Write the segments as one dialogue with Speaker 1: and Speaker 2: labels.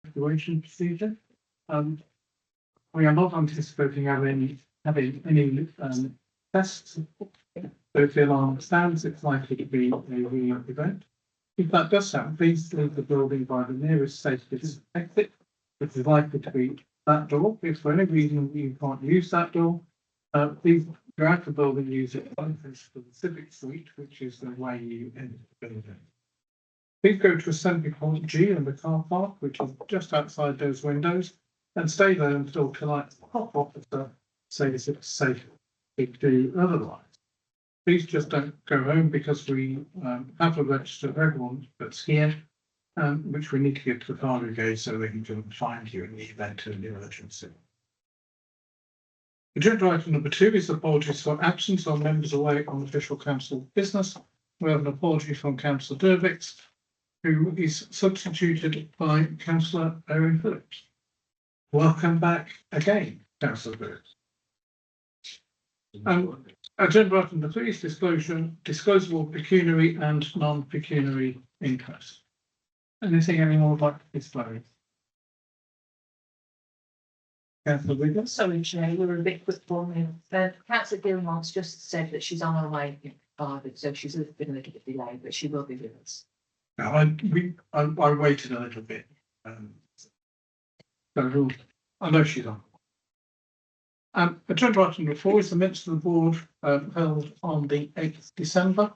Speaker 1: evacuation procedure. We are not anticipating having any tests. So if the alarm sounds, it's likely to be a real event. If that does happen, please leave the building by the nearest safe exit, which is likely to be that door. If for any reason you can't use that door, please go out the building, use it entrance to the civic suite, which is the way you enter the building. Please go to assembly point G in the car park, which is just outside those windows, and stay there until tonight's pop officer says it's safe to do otherwise. Please just don't go home because we have a register of everyone that's here, which we need to get to the fire brigade so they can come and find you in the event of an emergency. Agenda item number 2 is apologies for absence on members away on official council business. We have an apology from Councillor Dervix, who is substituted by Councillor Owen Phillips. Welcome back again, Councillor Phillips. Agenda item number 3 is disclosable pecuniary and non-pecuniary interest. Anything anyone would like to disclose? Councillor Wiggins?
Speaker 2: Sorry, Chair, we're a bit quick for me. Councillor Gilmont's just said that she's on her way in private, so she's been a little bit delayed, but she will be with us.
Speaker 1: Now, I waited a little bit. So I know she's on. Agenda item number 4 is the minutes of the board held on the 8th December.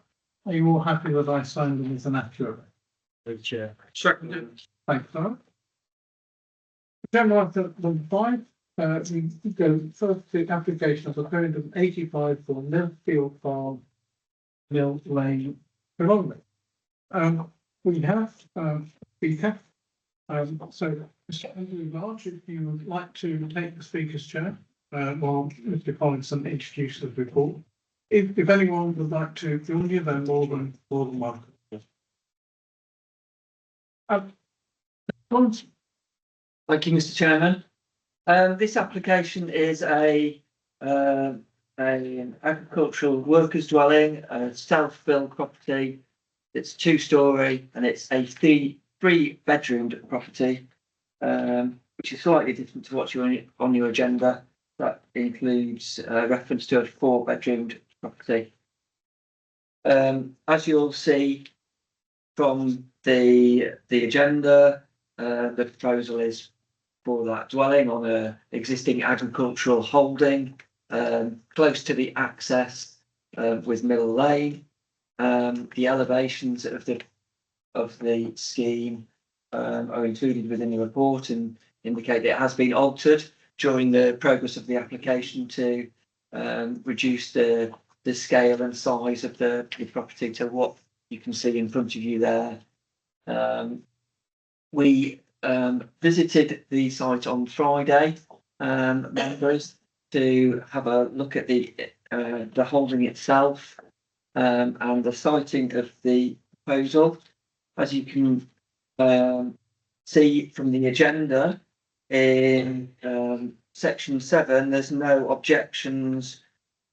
Speaker 1: Are you all happy that I signed them as an accurate?
Speaker 3: Chair.
Speaker 1: Seconded. Thanks, Sarah. Agenda item number 5. We go first to application of a code of 85 for Millfield Farm, Mill Lane, Colombia. We have speaker. So, Mr. Andrew Large, if you would like to take the speaker's chair while Mr. Collinson introduces the report. If anyone would like to join you, then more than welcome.
Speaker 3: Thank you, Mr. Chairman. This application is an agricultural workers dwelling, a self-built property. It's 2-storey and it's a three-bedroomed property, which is slightly different to what's on your agenda. That includes reference to a 4-bedroomed property. As you'll see from the agenda, the proposal is for that dwelling on a existing agricultural holding, close to the access with Mill Lane. The elevations of the scheme are included within the report and indicate that it has been altered during the progress of the application to reduce the scale and size of the property to what you can see in front of you there. We visited the site on Friday, members, to have a look at the holding itself and the siting of the proposal. As you can see from the agenda, in section 7, there's no objections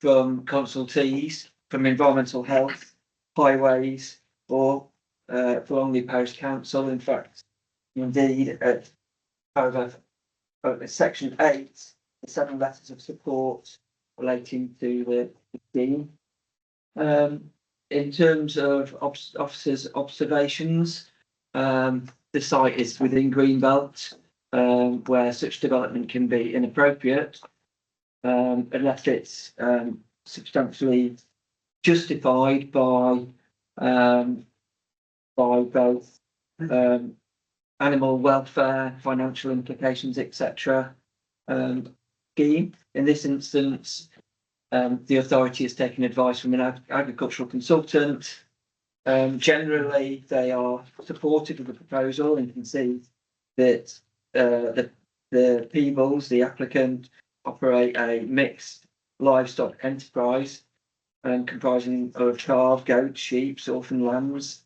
Speaker 3: from consultees from Environmental Health, Highways, or Forlongley Parish Council. In fact, indeed, at paragraph section 8, the 7 letters of support relating to the scheme. In terms of officers' observations, the site is within Greenbelt, where such development can be inappropriate unless it's substantially justified by both animal welfare, financial implications, etc. Scheme. In this instance, the authority has taken advice from an agricultural consultant. Generally, they are supportive of the proposal and can see that the Peebles, the applicant, operate a mixed livestock enterprise comprising of calf, goat, sheep, orphan lambs.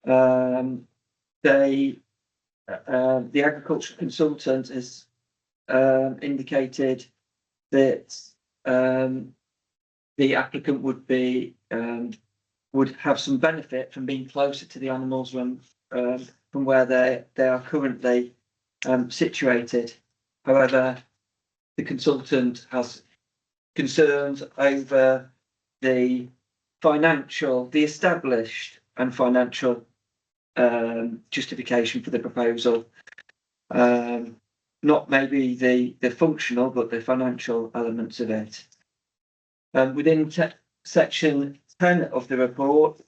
Speaker 3: The agricultural consultant has indicated that the applicant would have some benefit from being closer to the animals from where they are currently situated. However, the consultant has concerns over the established and financial justification for the proposal. Not maybe the functional, but the financial elements of it. Within section 10 of the report,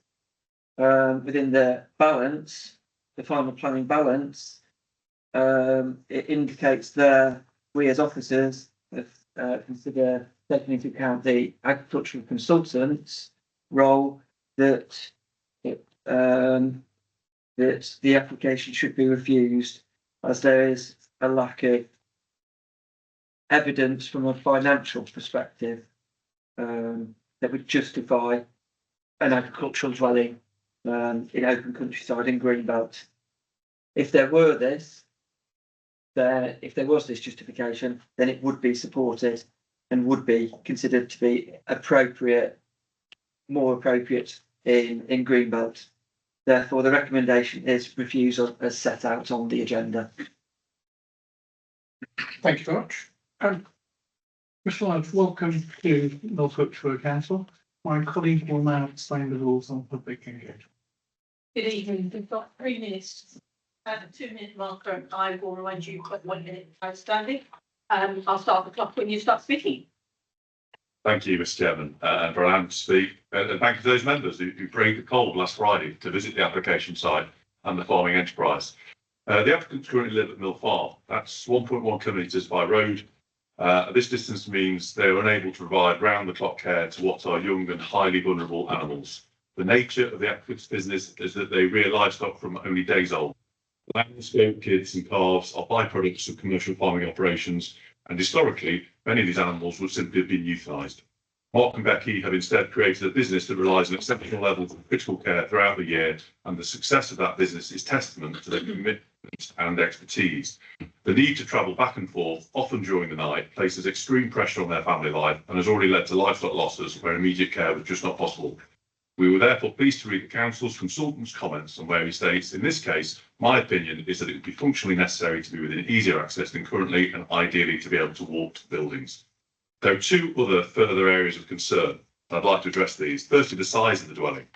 Speaker 3: within the balance, the final planning balance, it indicates that we as officers consider taking into account the agricultural consultant's role, that the application should be refused as there is a lack of evidence from a financial perspective that would justify an agricultural dwelling in open countryside in Greenbelt. If there was this justification, then it would be supported and would be considered to be more appropriate in Greenbelt. Therefore, the recommendation is refusal as set out on the agenda.
Speaker 1: Thank you very much. Mr. Lodge, welcome to Norfolk Borough Council. My colleague will now explain the rules on public engagement.
Speaker 4: Good evening. We've got 3 minutes. At the 2-minute marker, I will remind you of 1 minute outstanding. I'll start the clock when you start speaking.
Speaker 5: Thank you, Mr. Chairman, and for allowing me to speak. And thank you to those members who braved the cold last Friday to visit the application site and the farming enterprise. The applicants currently live at Mill Farm. That's 1.1 kilometres by road. This distance means they are unable to provide round-the-clock care to what are young and highly vulnerable animals. The nature of the applicant's business is that they rear livestock from only days old. Lambs, goat, kids and calves are byproducts of commercial farming operations, and historically, many of these animals would simply have been euthanised. Mark and Becky have instead created a business that relies on exceptional levels of critical care throughout the year, and the success of that business is testament to their commitment and expertise. The need to travel back and forth, often during the night, places extreme pressure on their family life and has already led to livestock losses where immediate care was just not possible. We were therefore pleased to read the Council's consultant's comments on where he states, in this case, my opinion is that it would be functionally necessary to be within easier access than currently, and ideally to be able to walk to buildings. There are 2 other further areas of concern. I'd like to address these. Firstly, the size of the dwelling.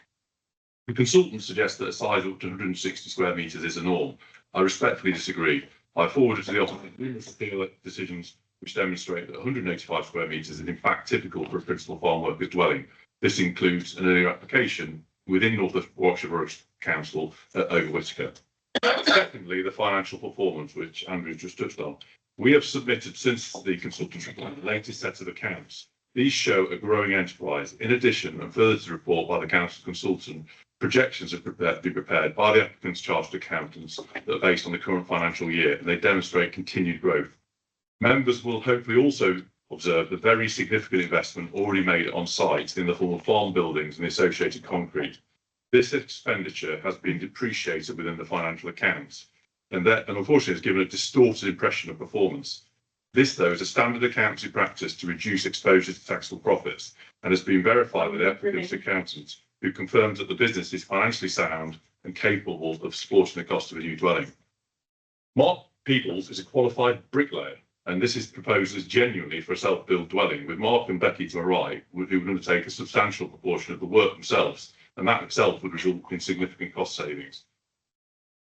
Speaker 5: The consultant suggests that a size of up to 160 square metres is a norm. I respectfully disagree. I forwarded to the office numerous appeal decisions which demonstrate that 185 square metres is in fact typical for a principal farm worker's dwelling. This includes an earlier application within North Warwickshire Borough Council over Whitaker. Secondly, the financial performance, which Andrew just touched on. We have submitted since the consultant's report the latest set of accounts. These show a growing enterprise. In addition, and further to the report by the council consultant, projections have been prepared by the applicant's chartered accountants that are based on the current financial year, and they demonstrate continued growth. Members will hopefully also observe the very significant investment already made on site in the form of farm buildings and the associated concrete. This expenditure has been depreciated within the financial accounts, and unfortunately has given a distorted impression of performance. This, though, is a standard accountancy practice to reduce exposure to taxable profits, and has been verified by the applicant's accountants, who confirmed that the business is financially sound and capable of supporting the cost of a new dwelling. Mark Peoples is a qualified bricklayer, and this is proposed as genuinely for a self-built dwelling, with Mark and Becky to my right, who would undertake a substantial proportion of the work themselves, and that itself would result in significant cost savings.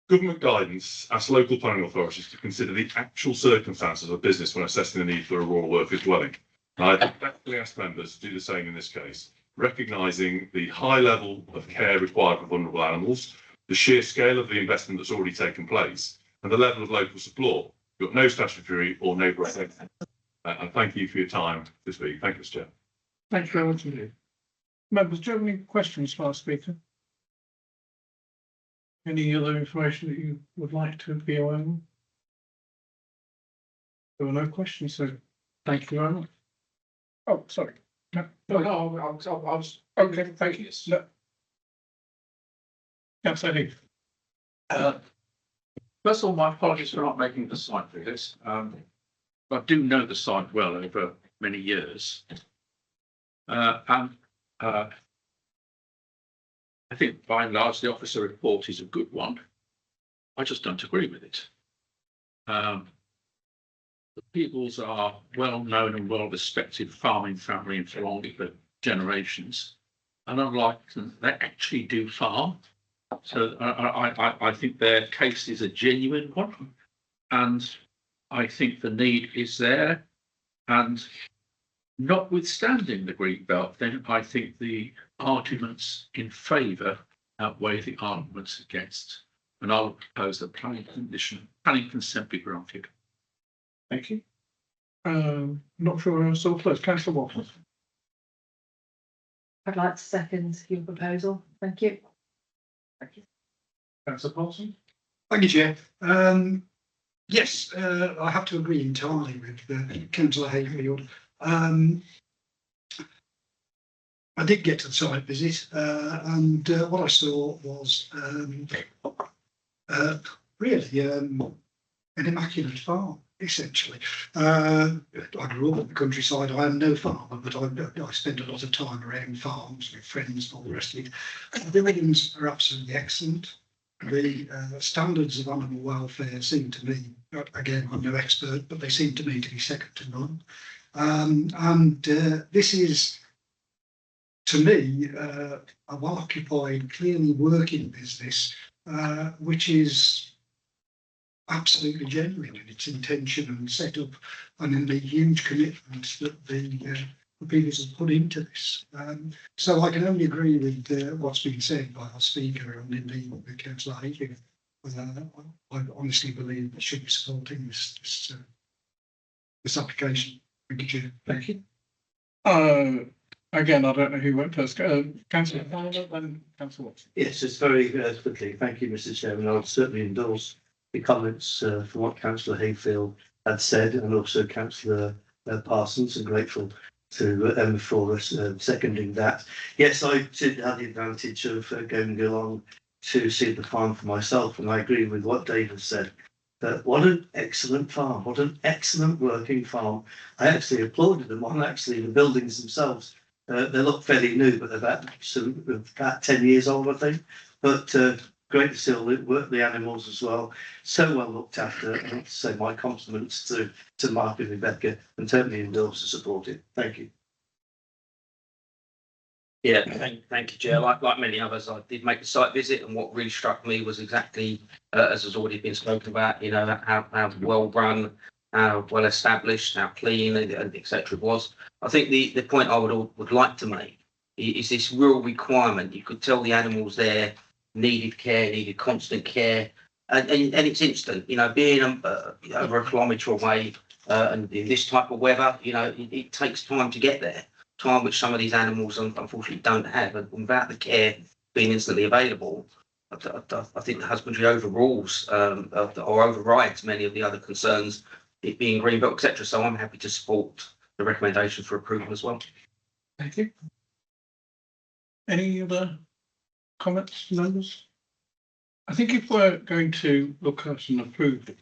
Speaker 5: Government guidance asks local planning authorities to consider the actual circumstances of a business when assessing the need for a rural worker's dwelling. And I respectfully ask members to do the same in this case, recognising the high level of care required for vulnerable animals, the sheer scale of the investment that's already taken place, and the level of local support. We've got no statutory or neighbouring. And thank you for your time this week. Thank you, Mr. Chair.
Speaker 1: Thank you very much indeed. Members, do you have any questions for our speaker? Any other information that you would like to be aware of? There were no questions, so thank you very much. Oh, sorry. No, I was okay. Thank you. No. Yes, I do.
Speaker 6: First of all, my apologies for not making the site for this. I do know the site well over many years. I think by and large the officer report is a good one. I just don't agree with it. The Peebles are well-known and well-respected farming family in Forlonga for generations. And unlike them, they actually do farm. So I think their case is a genuine one. And I think the need is there. And notwithstanding the green belt, then I think the arguments in favour outweigh the arguments against. And I'll propose that planning consent be granted.
Speaker 1: Thank you. Not sure I'm so close. Councillor Watson.
Speaker 2: I'd like to second your proposal. Thank you.
Speaker 1: Councillor Paulson.
Speaker 7: Thank you, Chair. Yes, I have to agree entirely with Councillor Hayfield. I did get to the site visit, and what I saw was really an immaculate farm, essentially. I grew up in the countryside. I am no farmer, but I spend a lot of time around farms with friends and all the rest of it. The buildings are absolutely excellent. The standards of animal welfare seem to me, again, I'm no expert, but they seem to me to be second to none. And this is, to me, a well-occupied, clearly working business, which is absolutely genuine in its intention and setup, and in the huge commitment that the people have put into this. So I can only agree with what's been said by our speaker and indeed with Councillor Hayfield. I honestly believe we should be supporting this application. Thank you, Chair.
Speaker 1: Thank you. Again, I don't know who went first. Councillor Fowler, then Councillor Watson.
Speaker 8: Yes, just very quickly. Thank you, Mr. Chairman. I would certainly endorse the comments from what Councillor Hayfield had said, and also Councillor Parsons. I'm grateful to Emma for seconding that. Yes, I certainly had the advantage of going along to see the farm for myself, and I agree with what David said. What an excellent farm! What an excellent working farm! I actually applauded them on actually the buildings themselves. They look fairly new, but they're about 10 years old, I think. But great to see all the animals as well. So well looked after. I want to say my compliments to Mark and Rebecca, and totally endorse and support it. Thank you.
Speaker 9: Yeah, thank you, Chair. Like many others, I did make the site visit, and what really struck me was exactly as has already been spoken about. You know, how well run, how well established, how clean, and etc. it was. I think the point I would like to make is this real requirement. You could tell the animals there needed care, needed constant care, and it's instant. You know, being over a kilometre away and in this type of weather, you know, it takes time to get there. Time which some of these animals unfortunately don't have, and without the care being instantly available, I think the husbandry overrules or overrides many of the other concerns, it being greenbelt, etc. So I'm happy to support the recommendation for approval as well.
Speaker 1: Thank you. Any other comments, members? I think if we're going to look at and approve it,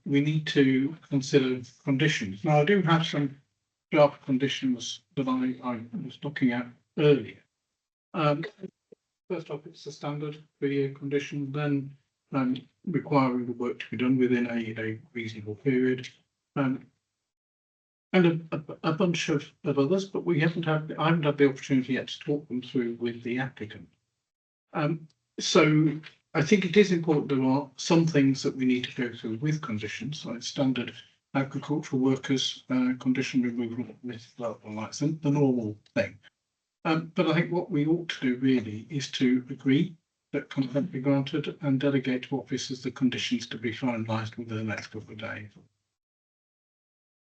Speaker 1: we need to consider conditions. Now, I do have some draft conditions that I was looking at earlier. First off, it's the standard 3-year condition, then requiring the work to be done within a reasonable period, and a bunch of others, but I haven't had the opportunity yet to talk them through with the applicant. So I think it is important there are some things that we need to go through with conditions, like standard agricultural workers, condition removal with lights, the normal thing. But I think what we ought to do really is to agree that consent be granted and delegate to officers the conditions to be finalised within the next couple of days.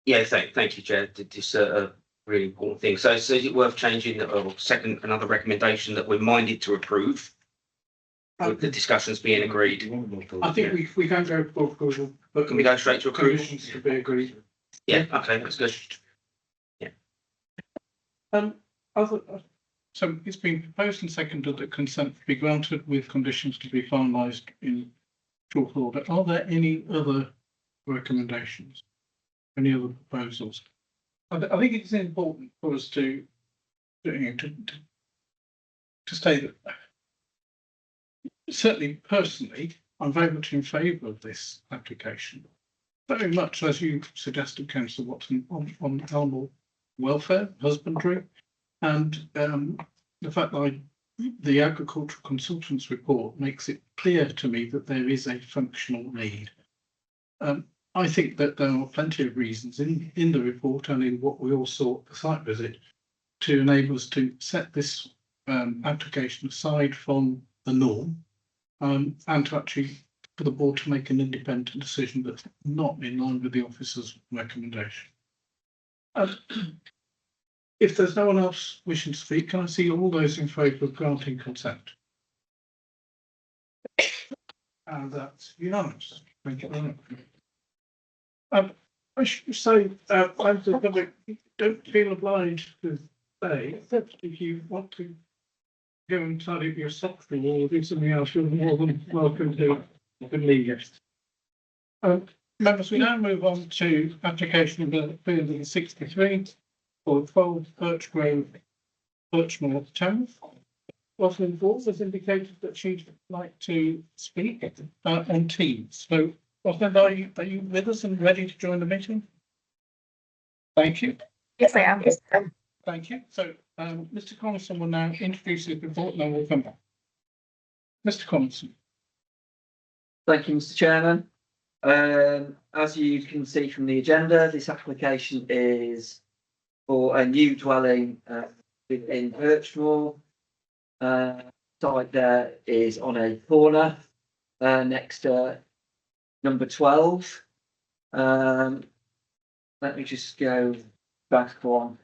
Speaker 9: Yeah, thank you, Chair. This is a really important thing. So is it worth changing or second another recommendation that we're minded to approve? With the discussions being agreed.
Speaker 1: I think we can go for approval, but
Speaker 9: Can we go straight to approval?
Speaker 1: conditions to be agreed.
Speaker 9: Yeah, okay, that's good.
Speaker 1: So it's been proposed and seconded that consent be granted with conditions to be finalised in short order. Are there any other recommendations? Any other proposals? I think it's important for us to say that certainly personally,
Speaker 6: I'm very much in favour of this application. Very much, as you suggested, Councillor Watson, on animal welfare, husbandry, and the fact that the agricultural consultants report makes it clear to me that there is a functional need. I think that there are plenty of reasons in the report and in what we all saw at the site visit to enable us to set this application aside from the norm and to actually for the board to make an independent decision that's not in line with the officer's recommendation. If there's no one else wishing to speak, can I see all those in favour of granting consent? And that's unanimous. Thank you very much. I should say, I'm the public, don't feel obliged to stay, except if you want to go and tidy up your secretary or do something else, you're more than welcome to leave. Members, we now move on to application number 363 for 12 Birch Grove, Birchmoor Towns. Rosalind Ball has indicated that she'd like to speak on Teams. So, Rosalind, are you with us and ready to join the meeting? Thank you.
Speaker 10: Yes, I am.
Speaker 6: Thank you. So, Mr. Connaughton will now introduce his report and then we'll come back. Mr. Connaughton.
Speaker 3: Thank you, Mr. Chairman. As you can see from the agenda, this application is for a new dwelling in Birchmoor. Site there is on a corner next to number 12. Let me just go back one.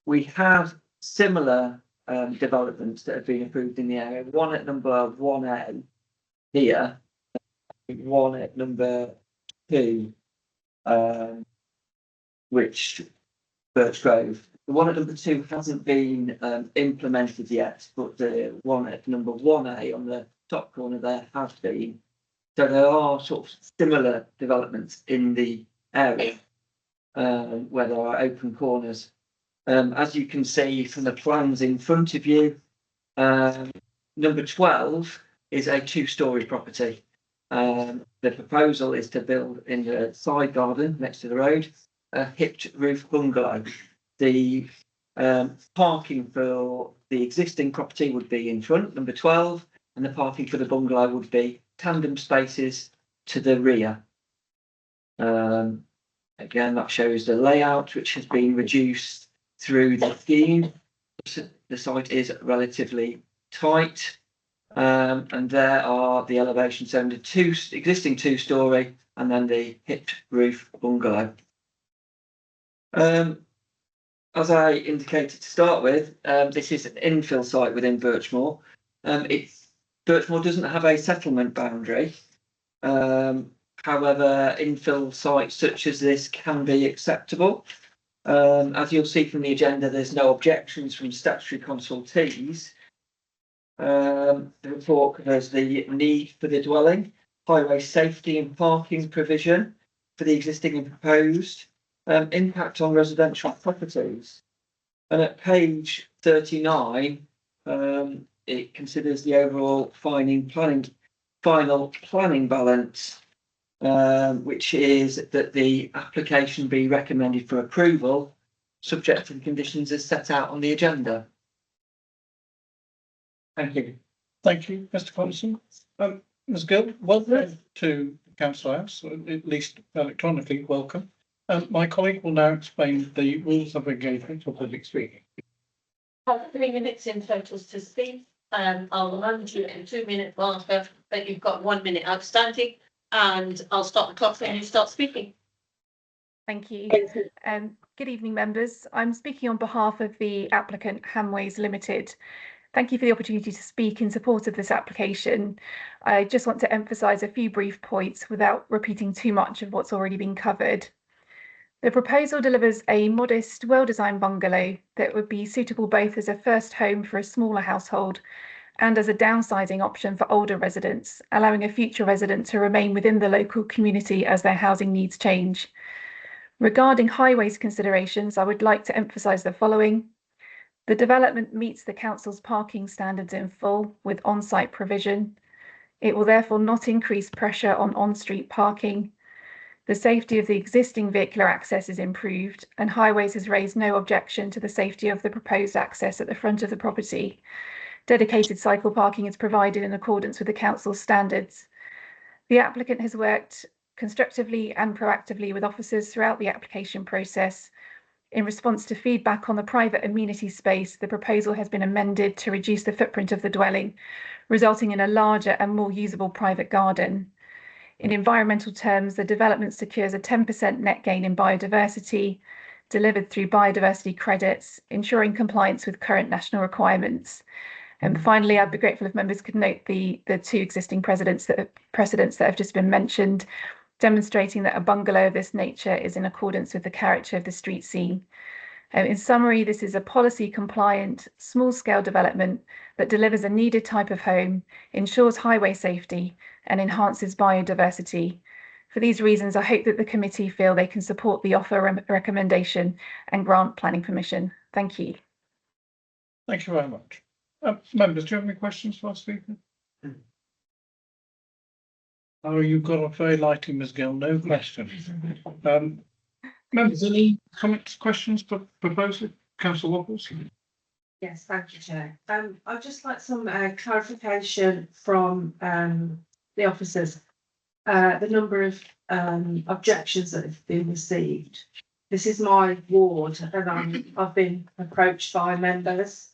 Speaker 3: We have similar developments that have been approved in the area. One at number 1A here, one at number 2, which Birch Grove. The one at number 2 hasn't been implemented yet, but the one at number 1A on the top corner there has been. So there are sort of similar developments in the area where there are open corners. As you can see from the plans in front of you, number 12 is a 2-storey property. The proposal is to build in the side garden next to the road a hipped roof bungalow. The parking for the existing property would be in front, number 12, and the parking for the bungalow would be tandem spaces to the rear. Again, that shows the layout, which has been reduced through the scheme. The site is relatively tight. And there are the elevations, so the existing 2-storey and then the hipped roof bungalow. As I indicated to start with, this is an infill site within Birchmoor. Birchmoor doesn't have a settlement boundary. However, infill sites such as this can be acceptable. As you'll see from the agenda, there's no objections from statutory consultees. The report covers the need for the dwelling, highway safety and parking provision for the existing and proposed, impact on residential properties. And at page 39, it considers the overall final planning balance, which is that the application be recommended for approval, subject to the conditions as set out on the agenda. Thank you.
Speaker 6: Thank you, Mr. Connaughton. Ms. Gill, welcome to Council House, or at least electronically welcome. My colleague will now explain the rules of engagement for public speaking.
Speaker 4: 3 minutes in total to speak. I'll remind you at the 2-minute marker that you've got 1 minute outstanding, and I'll start the clock when you start speaking.
Speaker 10: Thank you. Good evening, members. I'm speaking on behalf of the applicant Hamways Limited. Thank you for the opportunity to speak in support of this application. I just want to emphasise a few brief points without repeating too much of what's already been covered. The proposal delivers a modest, well-designed bungalow that would be suitable both as a first home for a smaller household and as a downsizing option for older residents, allowing a future resident to remain within the local community as their housing needs change. Regarding highways considerations, I would like to emphasise the following. The development meets the council's parking standards in full with on-site provision. It will therefore not increase pressure on on-street parking. The safety of the existing vehicular access is improved, and Highways has raised no objection to the safety of the proposed access at the front of the property. Dedicated cycle parking is provided in accordance with the council's standards. The applicant has worked constructively and proactively with officers throughout the application process. In response to feedback on the private amenity space, the proposal has been amended to reduce the footprint of the dwelling, resulting in a larger and more usable private garden. In environmental terms, the development secures a 10% net gain in biodiversity, delivered through biodiversity credits, ensuring compliance with current national requirements. And finally, I'd be grateful if members could note the two existing precedents that have just been mentioned, demonstrating that a bungalow of this nature is in accordance with the character of the street scene. In summary, this is a policy compliant, small scale development that delivers a needed type of home, ensures highway safety and enhances biodiversity. For these reasons, I hope that the committee feel they can support the offer recommendation and grant planning permission. Thank you.
Speaker 1: Thank you very much. Members, do you have any questions for our speaker? Oh, you've got a very lighting, Ms Gill, no questions. Members, any comments, questions, proposal? Councillor Waffles?
Speaker 2: Yes, thank you, Chair. I'd just like some clarification from the officers. The number of objections that have been received. This is my ward, and I've been approached by members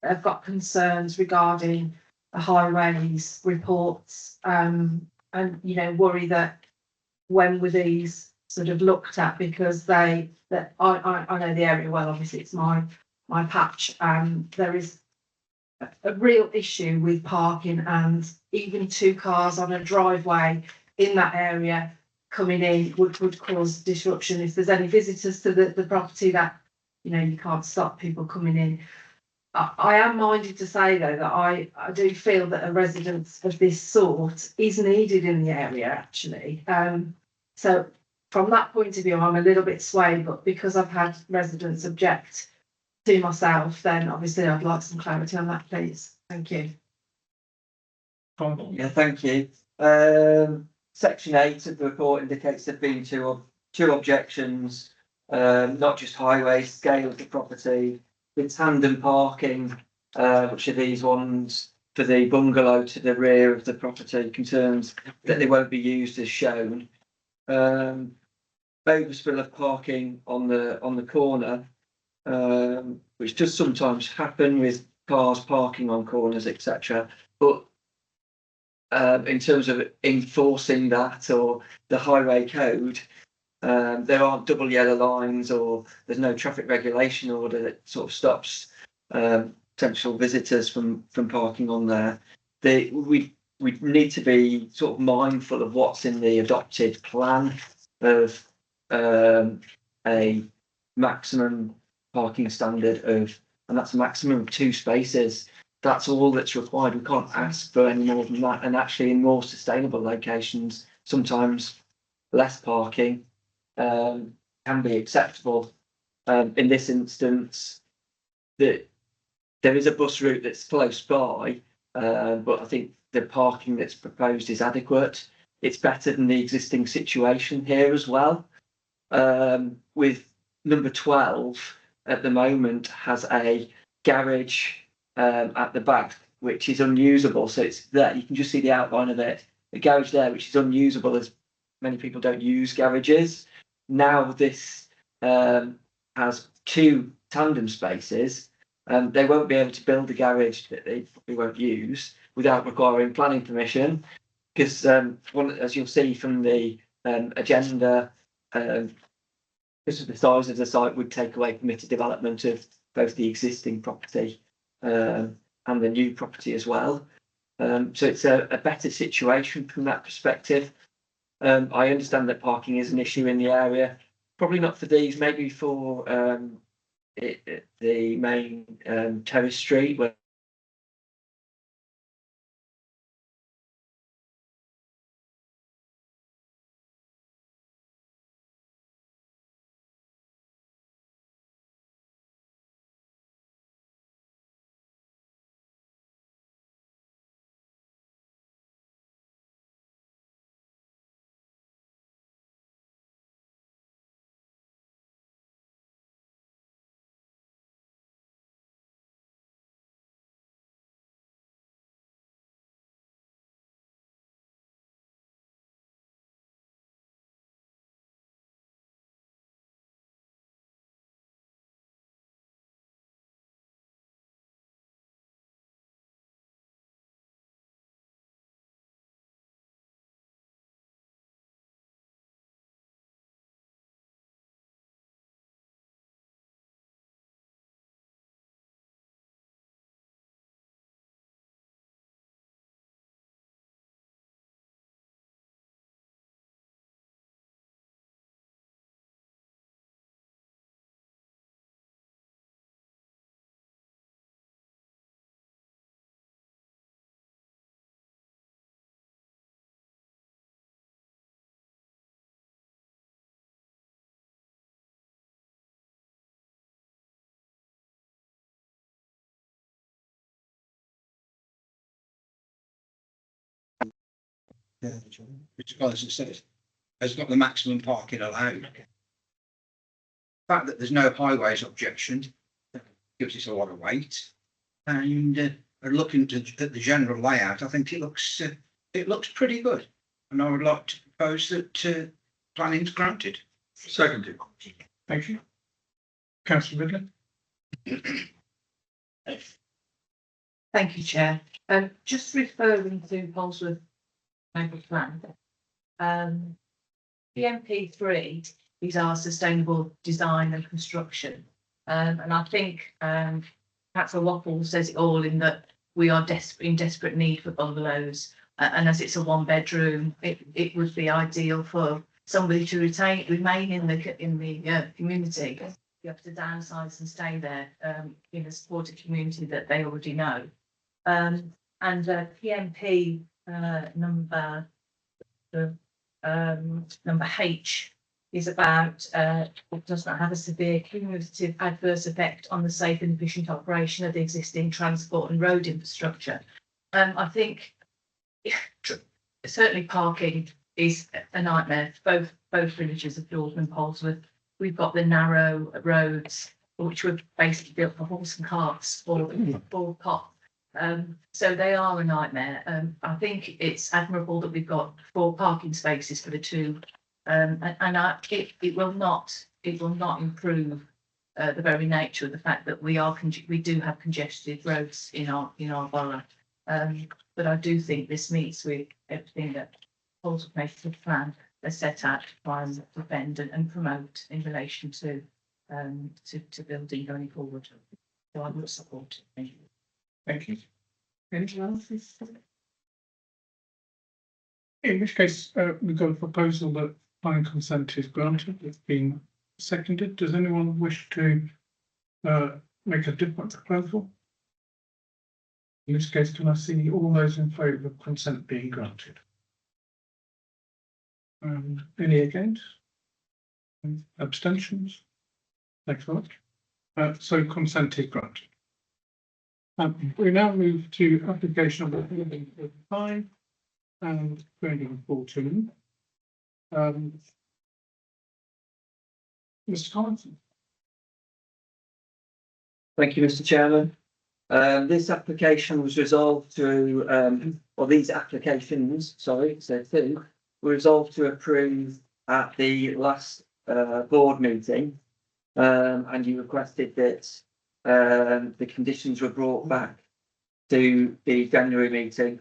Speaker 2: that have got concerns regarding the highways reports, and worry that when were these sort of looked at, because I know the area well. Obviously, it's my patch. There is a real issue with parking, and even 2 cars on a driveway in that area coming in would cause disruption. If there's any visitors to the property, that you can't stop people coming in. I am minded to say though that I do feel that a residence of this sort is needed in the area actually. So from that point of view, I'm a little bit swayed, but because I've had residents object to myself, then obviously I'd like some clarity on that, please. Thank you.
Speaker 3: Yeah, thank you. Section 8 of the report indicates there have been two objections, not just highways, scale of the property, the tandem parking, which are these ones for the bungalow to the rear of the property, concerns that they won't be used as shown. Overspill of parking on the corner, which does sometimes happen with cars parking on corners, etc. But in terms of enforcing that or the highway code, there aren't double yellow lines, or there's no traffic regulation order that sort of stops potential visitors from parking on there. We need to be sort of mindful of what's in the adopted plan of a maximum parking standard of, and that's a maximum of 2 spaces. That's all that's required. We can't ask for any more than that. And actually, in more sustainable locations, sometimes less parking can be acceptable. In this instance, there is a bus route that's close by, but I think the parking that's proposed is adequate. It's better than the existing situation here as well. With number 12 at the moment has a garage at the back, which is unusable. So it's there, you can just see the outline of it. The garage there, which is unusable, as many people don't use garages. Now this has 2 tandem spaces. They won't be able to build a garage that they probably won't use without requiring planning permission, because as you'll see from the agenda, because of the size of the site would take away permitted development of both the existing property and the new property as well. So it's a better situation from that perspective. I understand that parking is an issue in the area, probably not for these, maybe for the main terrace street where
Speaker 11: which as it says, has got the maximum parking allowed. The fact that there's no highways objection gives it a lot of weight. And looking at the general layout, I think it looks pretty good. And I would like to propose that planning's granted.
Speaker 6: Seconded.
Speaker 1: Thank you. Councillor Ridley?
Speaker 2: Thank you, Chair. Just referring to Polesworth local plan. The MP3 is our sustainable design and construction. And I think Councillor Waffle says it all in that we are in desperate need for bungalows. And as it's a one bedroom, it would be ideal for somebody to remain in the community. You have to downsize and stay there in a supported community that they already know. And PMP number H is about it does not have a severe cumulative adverse effect on the safe and efficient operation of the existing transport and road infrastructure. I think certainly parking is a nightmare for both villages of Dordon and Polesworth. We've got the narrow roads which were basically built for horse and carts or cot. So they are a nightmare. I think it's admirable that we've got 4 parking spaces for the 2, it will not improve the very nature of the fact that we do have congested roads in our borough. But I do think this meets with everything that Polesworth Master's plan has set out to try and defend and promote in relation to building going forward. So I would support it.
Speaker 1: Thank you. Anything else? In which case, we've got a proposal that planning consent is granted. It's been seconded. Does anyone wish to make a different proposal? In which case, can I see all those in favour of consent being granted? Any against? Abstentions? Thanks very much. So consent is granted. We now move to application number 1135 and 2014. Mr. Collinson.
Speaker 3: Thank you, Mr. Chairman. This application was resolved through, or these applications, sorry, so 2, were resolved to approve at the last board meeting, and you requested that the conditions were brought back to the January meeting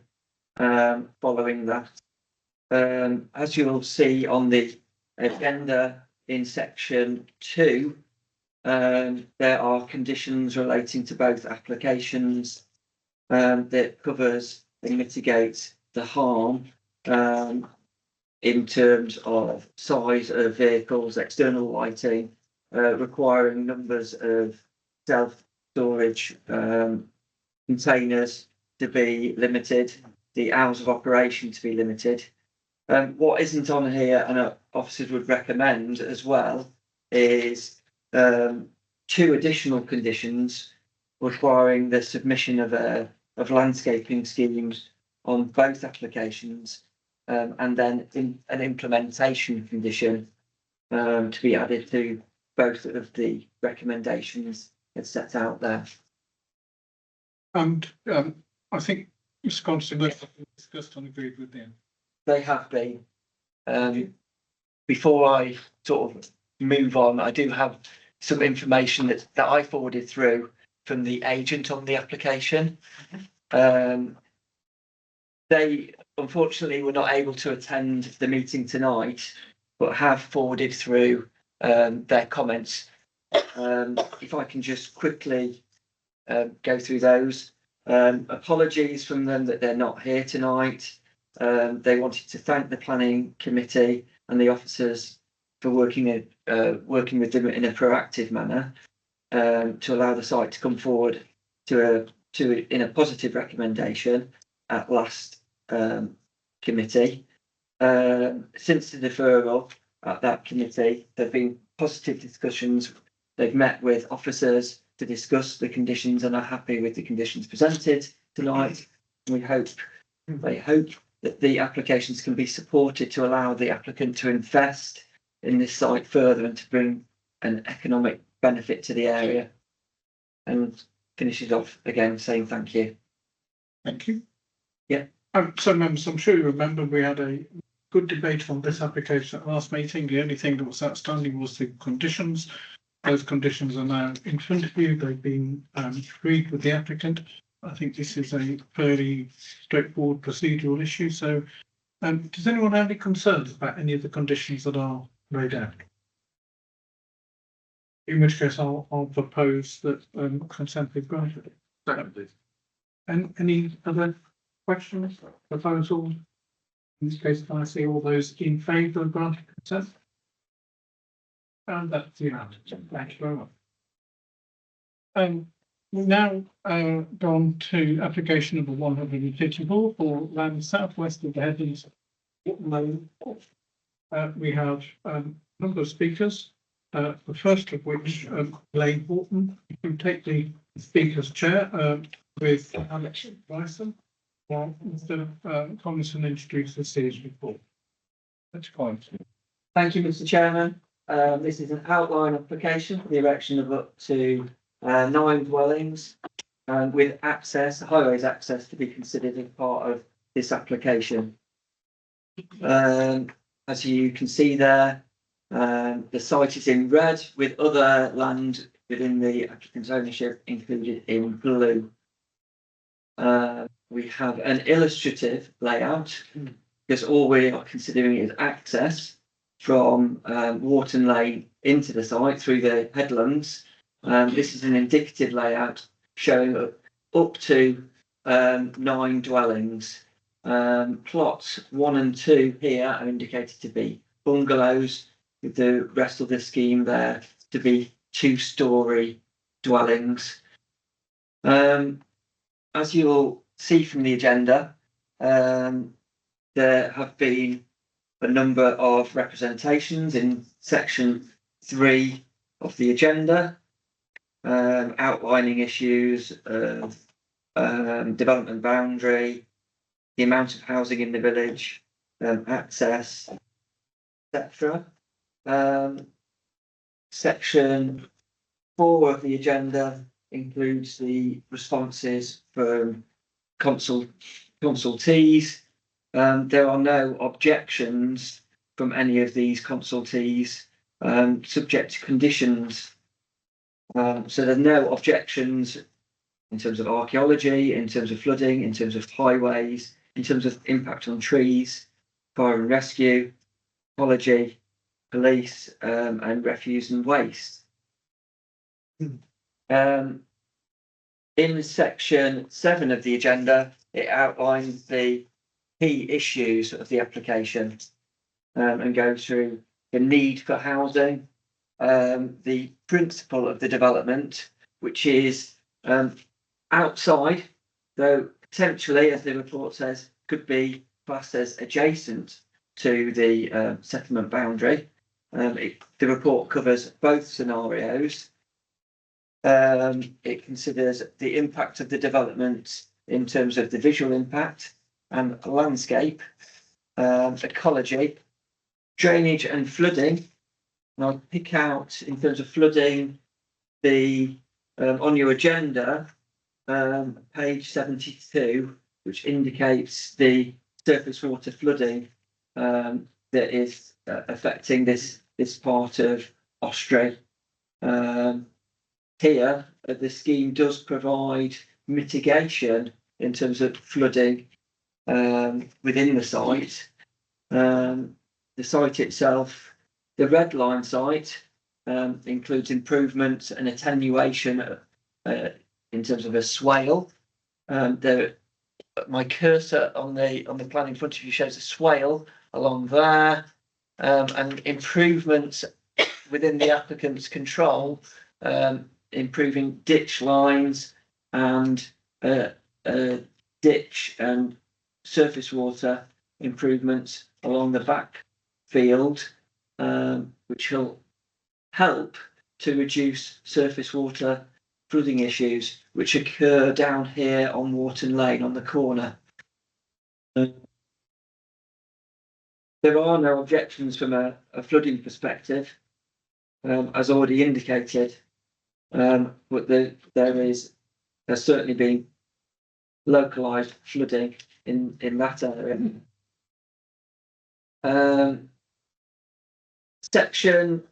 Speaker 3: following that. As you'll see on the agenda in section 2, there are conditions relating to both applications that covers and mitigates the harm in terms of size of vehicles, external lighting, requiring numbers of self-storage containers to be limited, the hours of operation to be limited. What isn't on here, and officers would recommend as well, is 2 additional conditions requiring the submission of landscaping schemes on both applications, and then an implementation condition to be added to both of the recommendations that's set out there.
Speaker 1: And I think Mr. Constable discussed and agreed with them.
Speaker 3: They have been. Before I sort of move on, I do have some information that I forwarded through from the agent on the application. They unfortunately were not able to attend the meeting tonight, but have forwarded through their comments. If I can just quickly go through those. Apologies from them that they're not here tonight. They wanted to thank the planning committee and the officers for working with them in a proactive manner to allow the site to come forward in a positive recommendation at last committee. Since the deferral at that committee, there have been positive discussions. They've met with officers to discuss the conditions and are happy with the conditions presented tonight. They hope that the applications can be supported to allow the applicant to invest in this site further and to bring an economic benefit to the area. And finishes off again saying thank you.
Speaker 1: Thank you.
Speaker 3: Yeah.
Speaker 1: So members, I'm sure you remember we had a good debate on this application at last meeting. The only thing that was outstanding was the conditions. Those conditions are now in front of you. They've been agreed with the applicant. I think this is a fairly straightforward procedural issue. So does anyone have any concerns about any of the conditions that are laid out? In which case I'll propose that consent be granted. And any other questions, proposals? In this case, can I see all those in favour of granting consent? And that's unanimous. Thank you very much. We've now gone to application number 154 for land southwest of the Headlands. We have a number of speakers. The first of which, Blaine Horton, you can take the speaker's chair with Alex Bryson, while Mr. Collinson introduces his report. That's fine.
Speaker 3: Thank you, Mr. Chairman. This is an outline application for the erection of up to 9 dwellings with access, highways access to be considered as part of this application. As you can see there, the site is in red with other land within the applicant's ownership included in blue. We have an illustrative layout because all we are considering is access from Wharton Lane into the site through the headlands. This is an indicative layout showing up to 9 dwellings. Plots 1 and 2 here are indicated to be bungalows, with the rest of the scheme there to be 2-storey dwellings. As you'll see from the agenda, there have been a number of representations in section 3 of the agenda, outlining issues of development boundary, the amount of housing in the village, access, etc. Section 4 of the agenda includes the responses from consultees. There are no objections from any of these consultees, subject to conditions. So there's no objections in terms of archaeology, in terms of flooding, in terms of highways, in terms of impact on trees, fire and rescue, ecology, police, and refuse and waste. In section 7 of the agenda, it outlines the key issues of the application and goes through the need for housing, the principle of the development, which is outside, though potentially, as the report says, could be classed as adjacent to the settlement boundary. The report covers both scenarios. It considers the impact of the development in terms of the visual impact and landscape, ecology, drainage and flooding. And I'll pick out in terms of flooding the on your agenda, page 72, which indicates the surface water flooding that is affecting this part of Ostre. Here, the scheme does provide mitigation in terms of flooding within the site. The site itself, the red line site, includes improvements and attenuation in terms of a swale. My cursor on the plan in front of you shows a swale along there, and improvements within the applicant's control, improving ditch lines and ditch and surface water improvements along the back field, which will help to reduce surface water flooding issues which occur down here on Wharton Lane on the corner. There are no objections from a flooding perspective, as already indicated. But there's certainly been localised flooding in that area. Section,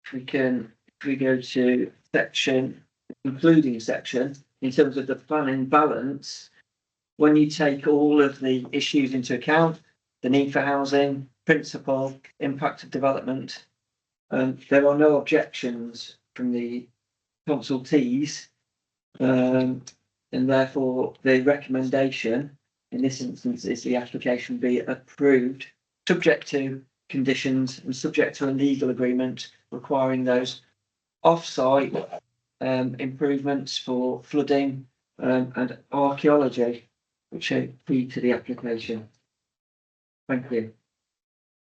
Speaker 3: if we go to section, including section, in terms of the planning balance, when you take all of the issues into account, the need for housing, principal, impact of development, there are no objections from the consultees, and therefore the recommendation in this instance is the application be approved, subject to conditions and subject to a legal agreement requiring those off-site improvements for flooding and archaeology, which are key to the application. Thank you.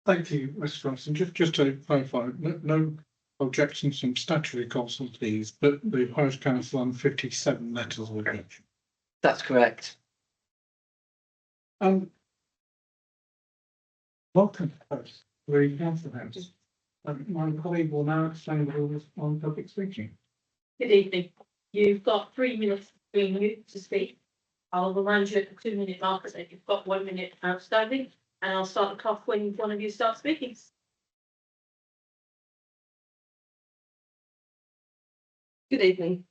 Speaker 1: Thank you, Mr. Johnson. Just to clarify, no objections from statutory consultees, but the parish council on 57 letters of objection.
Speaker 3: That's correct.
Speaker 1: Welcome, folks. The council house. My colleague will now explain the rules on public speaking.
Speaker 4: Good evening. You've got 3 minutes between you to speak. I'll remind you at the 2 minute marker that you've got 1 minute outstanding, and I'll start the clock when one of you starts speaking.
Speaker 2: Good evening.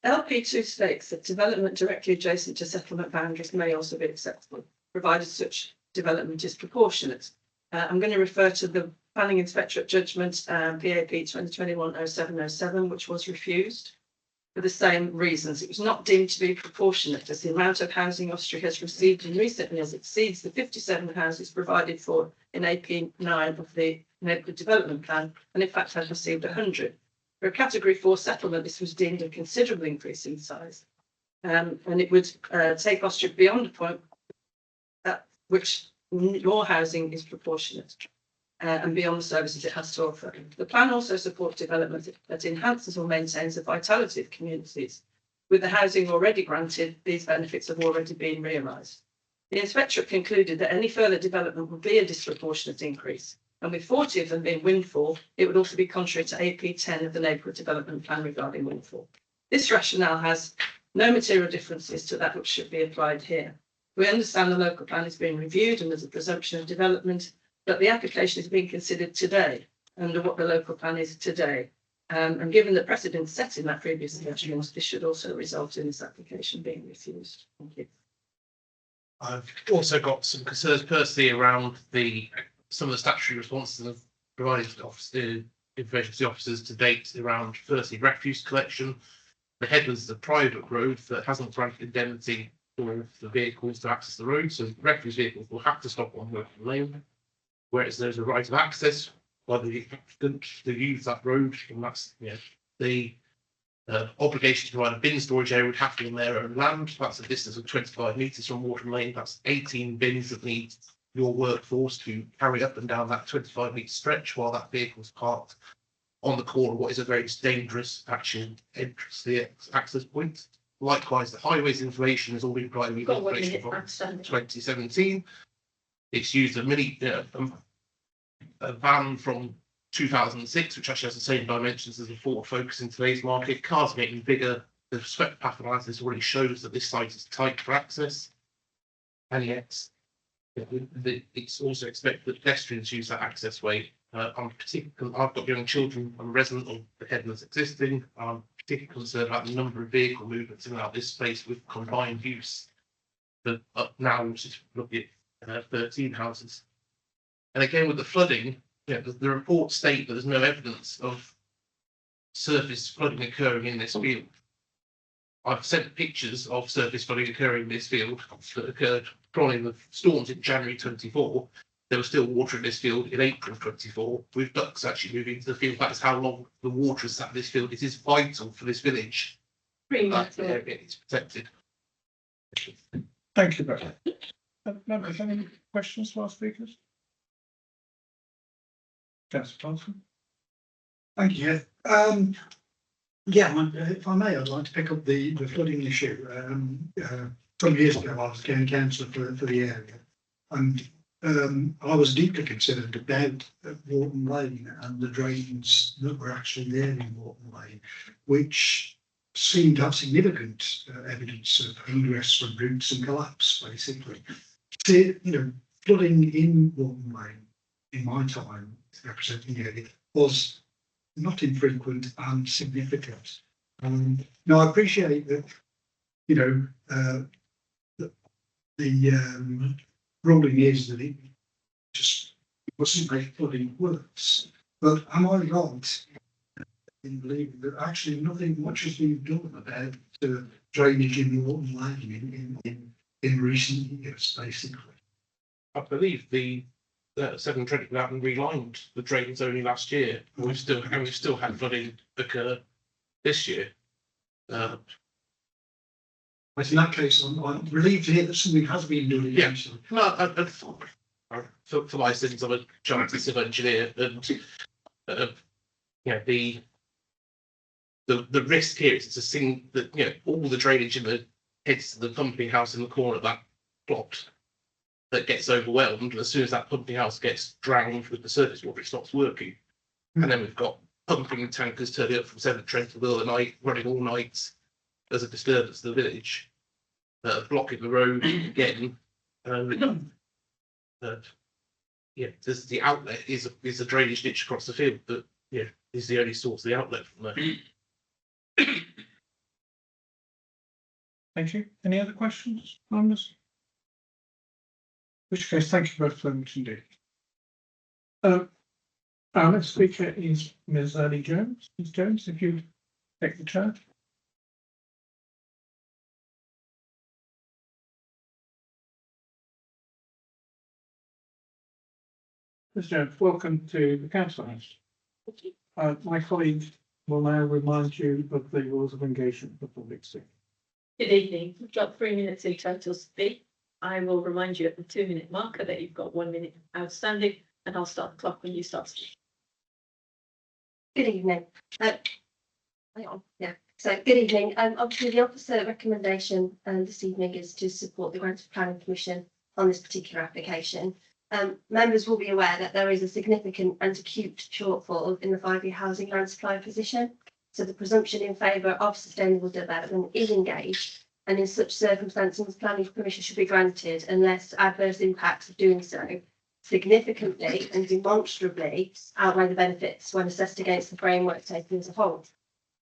Speaker 2: LP2 states that development directly adjacent to settlement boundaries may also be acceptable, provided such development is proportionate. I'm going to refer to the Planning Inspectorate judgment, PAP 2021-0707, which was refused for the same reasons. It was not deemed to be proportionate, as the amount of housing Austria has received in recent years exceeds the 57 houses provided for in AP 9 of the Neighbourhood Development Plan, and in fact has received 100. For a Category 4 settlement, this was deemed a considerable increase in size, and it would take Austria beyond the point at which more housing is proportionate and beyond the services it has to offer. The plan also supports development that enhances or maintains the vitality of communities. With the housing already granted, these benefits have already been realised. The inspectorate concluded that any further development would be a disproportionate increase, and with 40 of them being windfall, it would also be contrary to AP 10 of the Neighbourhood Development Plan regarding windfall. This rationale has no material differences to that which should be applied here. We understand the local plan is being reviewed and there's a presumption of development, but the application is being considered today under what the local plan is today. And given the precedent set in that previous judgment, this should also result in this application being refused. Thank you.
Speaker 12: I've also got some concerns personally around some of the statutory responses I've provided to the information to the officers to date around, firstly, refuse collection. The Headlands is a private road that hasn't granted indemnity for the vehicles to access the road, so refuse vehicles will have to stop on working lane, whereas there's a right of access by the applicant to use that road, and that's the obligation to provide a bin storage area would have to be on their own land. That's a distance of 25 metres from Waterham Lane. That's 18 bins that need your workforce to carry up and down that 25-metre stretch while that vehicle is parked on the corner of what is a very dangerous actual entrance to the access point. Likewise, the highways information has all been provided with information from 2017. It's used a van from 2006, which actually has the same dimensions as the Ford Focus in today's market. Cars are getting bigger. The spec path analysis already shows that this site is tight for access, and yet it's also expected that pedestrians use that access way. I've got young children. I'm a resident of the Headlands existing. I'm particularly concerned about the number of vehicle movements in and out this space with combined use. But now we're just looking at 13 houses. And again, with the flooding, the reports state that there's no evidence of surface flooding occurring in this field. I've sent pictures of surface flooding occurring in this field that occurred following the storms in January 24. There was still water in this field in April 24, with ducks actually moving into the field. That is how long the water has sat in this field. It is vital for this village that it's protected.
Speaker 1: Thank you, Brett. Members, any questions for our speakers? Councillor Thompson.
Speaker 7: Thank you. If I may, I'd like to pick up the flooding issue. Some years ago, I was game councillor for the area, and I was deeply concerned about Wharton Lane and the drains that were actually there in Wharton Lane, which seemed to have significant evidence of ingress from roots and collapse, basically. Flooding in Wharton Lane in my time representing the area was not infrequent and significant. Now I appreciate that, the ruling is that it just wasn't make flooding worse. But am I right in believing that actually nothing much has been done about drainage in Wharton Lane in recent years, basically?
Speaker 12: I believe the Severn Trent Mountain relined the drains only last year. We've still had flooding occur this year.
Speaker 7: But in that case, I'm relieved to hear that something has been done.
Speaker 12: Yeah. No, for my sins, I'm a chartered civil engineer, and the risk here is it's a thing that all the drainage in the heads to the pumping house in the corner of that plot that gets overwhelmed. And as soon as that pumping house gets drowned with the surface water, it stops working. And then we've got pumping tankers turning up from Severn Trent in the middle of the night, running all night as a disturbance to the village, blocking the road again. This the outlet is a drainage ditch across the field that is the only source of the outlet from there.
Speaker 1: Thank you. Any other questions, members? In which case, thank you both very much indeed. Our next speaker is Ms. Lee Jones. Ms. Jones, if you take the chair. Ms. Jones, welcome to the Council House. My colleague will now remind you of the rules of engagement for public speaking.
Speaker 4: Good evening. We've got 3 minutes in total to speak. I will remind you at the 2-minute marker that you've got 1 minute outstanding, and I'll start the clock when you start speaking.
Speaker 13: Good evening. Hang on. Yeah. So good evening. Obviously the officer recommendation this evening is to support the Grant of Planning Commission on this particular application. Members will be aware that there is a significant and acute shortfall in the 5-year housing land supply position. So the presumption in favour of sustainable development is engaged, and in such circumstances, planning permission should be granted unless adverse impacts of doing so significantly and demonstrably outweigh the benefits when assessed against the framework taken as a whole.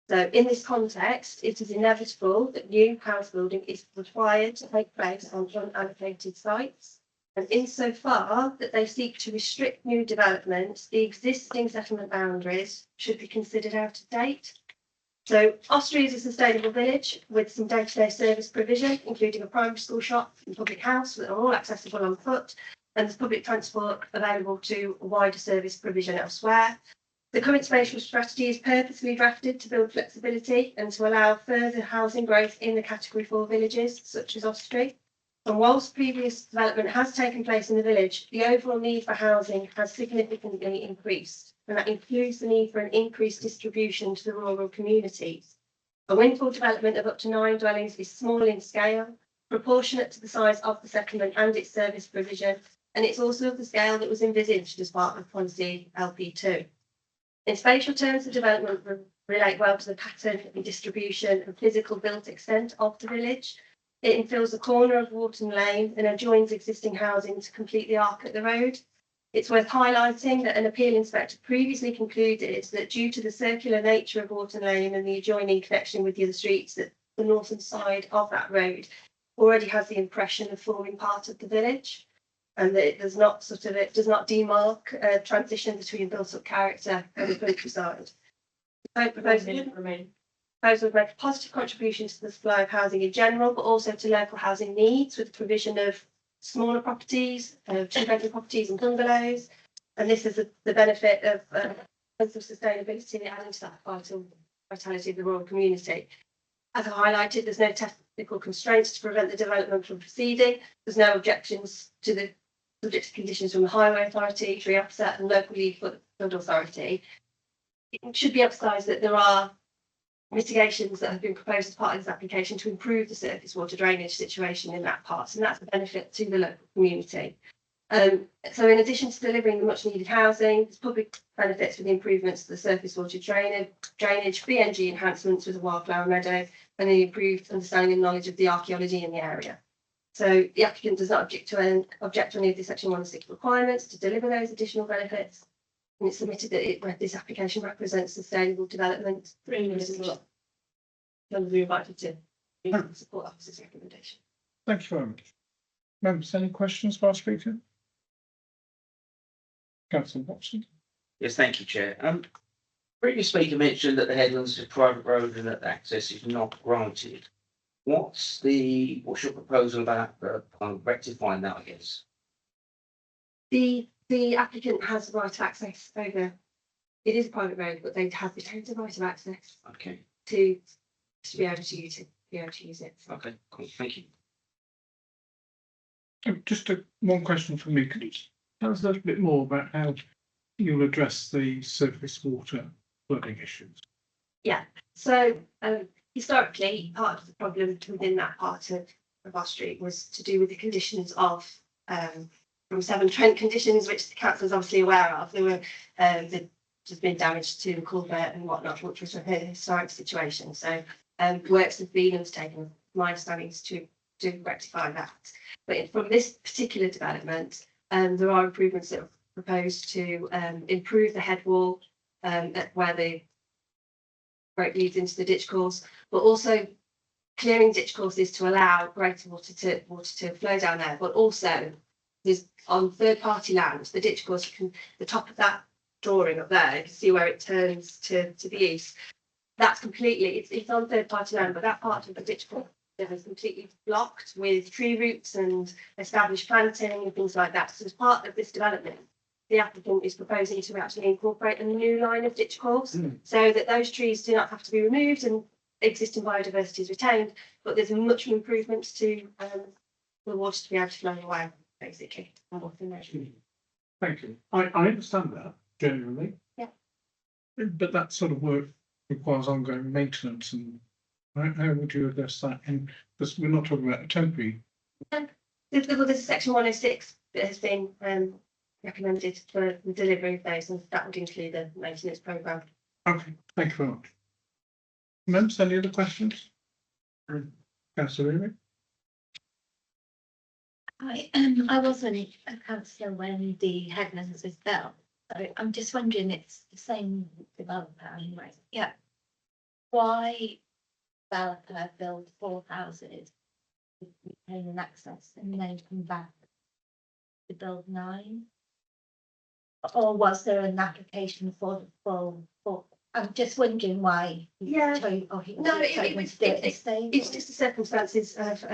Speaker 13: So in this context, it is inevitable that new house building is required to take place on unallocated sites. And insofar that they seek to restrict new developments, the existing settlement boundaries should be considered out of date. So Ostres is a sustainable village with some day-to-day service provision, including a primary school shop and public house that are all accessible on foot, and there's public transport available to wider service provision elsewhere. The current spatial strategy is purposely drafted to build flexibility and to allow further housing growth in the category 4 villages, such as Ostres. And whilst previous development has taken place in the village, the overall need for housing has significantly increased, and that includes the need for an increased distribution to the rural communities. A windfall development of up to 9 dwellings is small in scale, proportionate to the size of the settlement and its service provision, and it's also of the scale that was envisaged as part of policy LP2. In spatial terms, the development relate well to the pattern and distribution and physical built extent of the village. It infills the corner of Wharton Lane and adjoins existing housing to complete the arc at the road. It's worth highlighting that an appeal inspector previously concluded that due to the circular nature of Wharton Lane and the adjoining connection with the other streets, that the northern side of that road already has the impression of forming part of the village, and that it does not demark a transition between built-up character and the countryside. The proposal would make a positive contribution to the supply of housing in general, but also to local housing needs with the provision of smaller properties, 2-bedroom properties and bungalows. And this is the benefit of sustainability adding to that vitality of the rural community. As I highlighted, there's no technical constraints to prevent the development from proceeding. There's no objections to the subject conditions from the Highway Authority, Tree Officer and local flood authority. It should be emphasised that there are mitigations that have been proposed as part of this application to improve the surface water drainage situation in that part, and that's a benefit to the local community. So in addition to delivering the much needed housing, there's public benefits with the improvements to the surface water drainage, BNG enhancements with a wildflower meadow, and the improved understanding and knowledge of the archaeology in the area. So the applicant does not object to any of the section 106 requirements to deliver those additional benefits. And it's submitted that this application represents sustainable development.
Speaker 2: 3 minutes. Members are invited to
Speaker 13: Support officer's recommendation.
Speaker 1: Thank you very much. Members, any questions for our speaker? Councillor Watson.
Speaker 9: Yes, thank you, Chair. Previous speaker mentioned that the headlands is a private road and that access is not granted. What's your proposal about rectifying that, I guess?
Speaker 13: The applicant has the right of access over. It is a private road, but they have retained the right of access
Speaker 9: Okay,
Speaker 13: to be able to use it.
Speaker 9: okay, cool, thank you.
Speaker 1: Just one question from me. Could you tell us a little bit more about how you'll address the surface water flooding issues?
Speaker 13: So historically, part of the problem within that part of our street was to do with the conditions of from Severn Trent conditions, which the council is obviously aware of. There were there's been damage to the culvert and whatnot, which was a historic situation. So works have been undertaken. My understanding is to rectify that. But from this particular development, there are improvements that are proposed to improve the head wall where the road leads into the ditch course, but also clearing ditch courses to allow greater water to flow down there. But also, there's on third-party land, the ditch course, the top of that drawing up there, you can see where it turns to the east. That's completely, it's on third-party land, but that part of the ditch course is completely blocked with tree roots and established planting and things like that. So as part of this development, the applicant is proposing to actually incorporate a new line of ditch course so that those trees do not have to be removed and existing biodiversity is retained, but there's much improvements to the water to be able to flow away, basically.
Speaker 1: Thank you. I understand that generally.
Speaker 13: Yeah.
Speaker 1: But that sort of work requires ongoing maintenance, and how would you address that? Because we're not talking about a temporary.
Speaker 13: There's a section 106 that has been recommended for the delivery of those, and that would include the maintenance programme.
Speaker 1: Okay, thank you very much. Members, any other questions? Councillor Amy?
Speaker 14: I wasn't a councillor when the headlands was built, so I'm just wondering, it's the same developer anyway. Yeah. Why developer build 4 houses with retaining access and then come back to build 9? Or was there an application for the full? I'm just wondering why.
Speaker 13: Yeah. It's just the circumstances of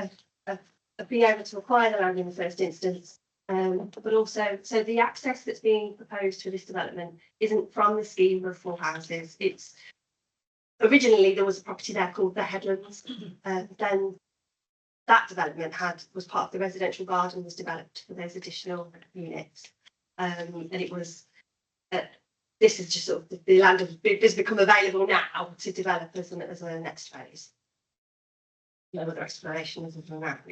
Speaker 13: being able to acquire the land in the first instance. But also, so the access that's being proposed for this development isn't from the scheme of 4 houses. It's originally there was a property there called the Headlands. Then that development was part of the residential garden was developed for those additional units. And it was this is just sort of the land has become available now to develop as a next phase. No other exploration other than that.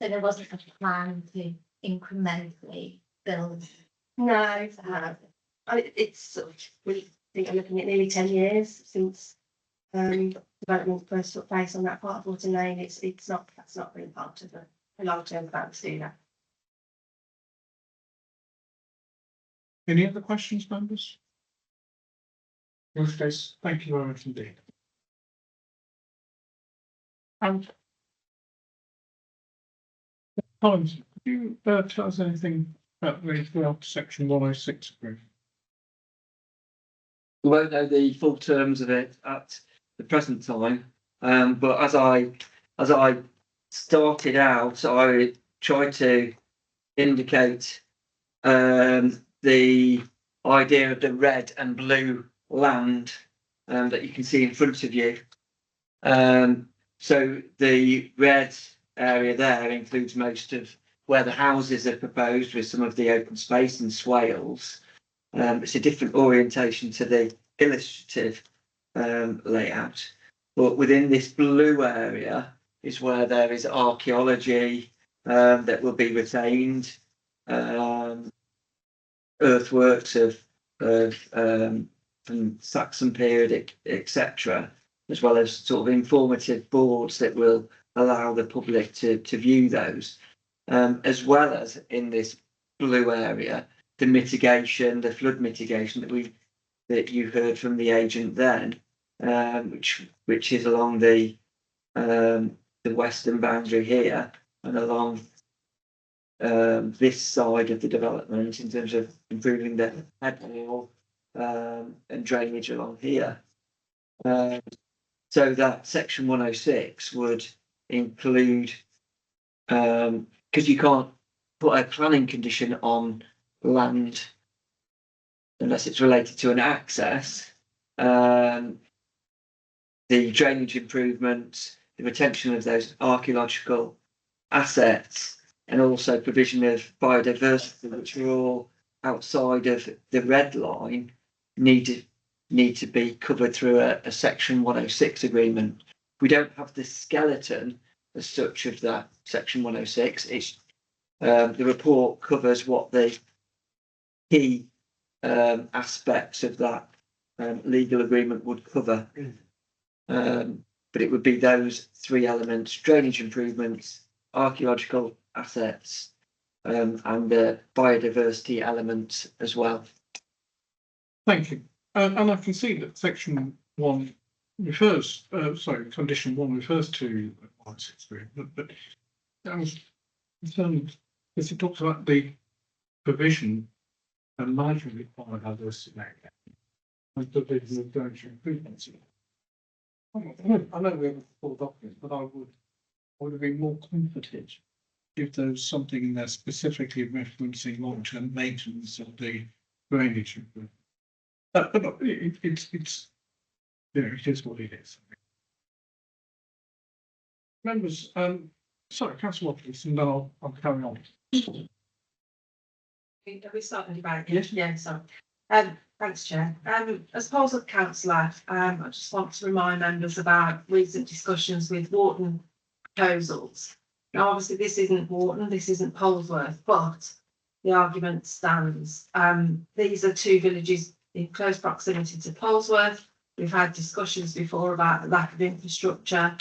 Speaker 14: So there wasn't a plan to incrementally build.
Speaker 13: No, it's sort of, we think I'm looking at nearly 10 years since development first took place on that part of Water Lane. That's not really part of a long-term plan to do that.
Speaker 1: Any other questions, members? In which case, thank you very much indeed. And Collins, could you tell us anything about the draft section 106 agreement?
Speaker 3: We won't know the full terms of it at the present time, but as I started out, I tried to indicate the idea of the red and blue land that you can see in front of you. So the red area there includes most of where the houses are proposed, with some of the open space and swales. It's a different orientation to the illustrative layout, but within this blue area is where there is archaeology that will be retained, earthworks from Saxon period, etc., as well as sort of informative boards that will allow the public to view those, as well as in this blue area, the mitigation, the flood mitigation that you heard from the agent then, which is along the western boundary here and along this side of the development in terms of improving the head wall and drainage along here. So that section 106 would include, because you can't put a planning condition on land unless it's related to an access, the drainage improvements, the retention of those archaeological assets, and also provision of biodiversity, which are all outside of the red line, need to be covered through a section 106 agreement. We don't have the skeleton as such of that section 106. It's the report covers what the key aspects of that legal agreement would cover. But it would be those three elements: drainage improvements, archaeological assets, and the biodiversity element as well.
Speaker 1: Thank you. And I can see that section 1 refers, condition 1 refers to 163, but I was concerned because it talks about the provision and margin required diversity and provision of drainage improvements. I know we have a full document, but I would have been more comforted if there was something in there specifically referencing long-term maintenance of the drainage improvement. But it's it is what it is. Members, sorry, Councillor Watkins, and then I'll carry on.
Speaker 2: Are we starting the debate?
Speaker 1: Yes.
Speaker 2: Yeah, sorry. Thanks, Chair. As Polesworth councillor, I just want to remind members about recent discussions with Wharton proposals. Now, obviously, this isn't Wharton, this isn't Polesworth, but the argument stands. These are two villages in close proximity to Polesworth. We've had discussions before about the lack of infrastructure,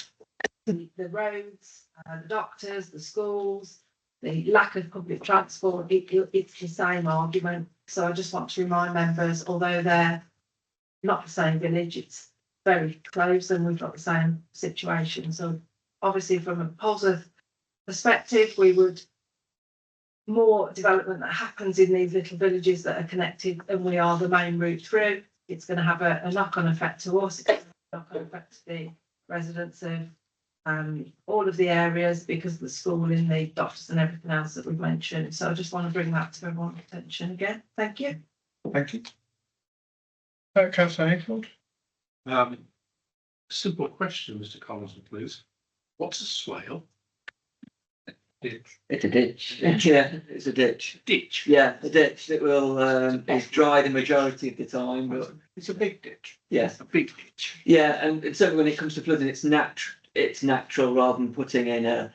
Speaker 2: the roads, the doctors, the schools, the lack of public transport. It's the same argument. So I just want to remind members, although they're not the same village, it's very close and we've got the same situation. So obviously from a Polesworth perspective, we would more development that happens in these little villages that are connected and we are the main route through. It's going to have a knock-on effect to us. It's going to have a knock-on effect to the residents of all of the areas because of the schooling, the doctors and everything else that we've mentioned. So I just want to bring that to everyone's attention again. Thank you.
Speaker 1: Thank you. Councillor Hayfield.
Speaker 6: Simple question, Mr. Collins, please. What's a swale?
Speaker 3: It's a ditch. Yeah, it's a ditch.
Speaker 6: Ditch.
Speaker 3: Yeah, a ditch that will is dry the majority of the time, but
Speaker 6: It's a big ditch.
Speaker 3: yeah,
Speaker 6: A big ditch.
Speaker 3: yeah, and certainly when it comes to flooding, it's natural rather than putting in a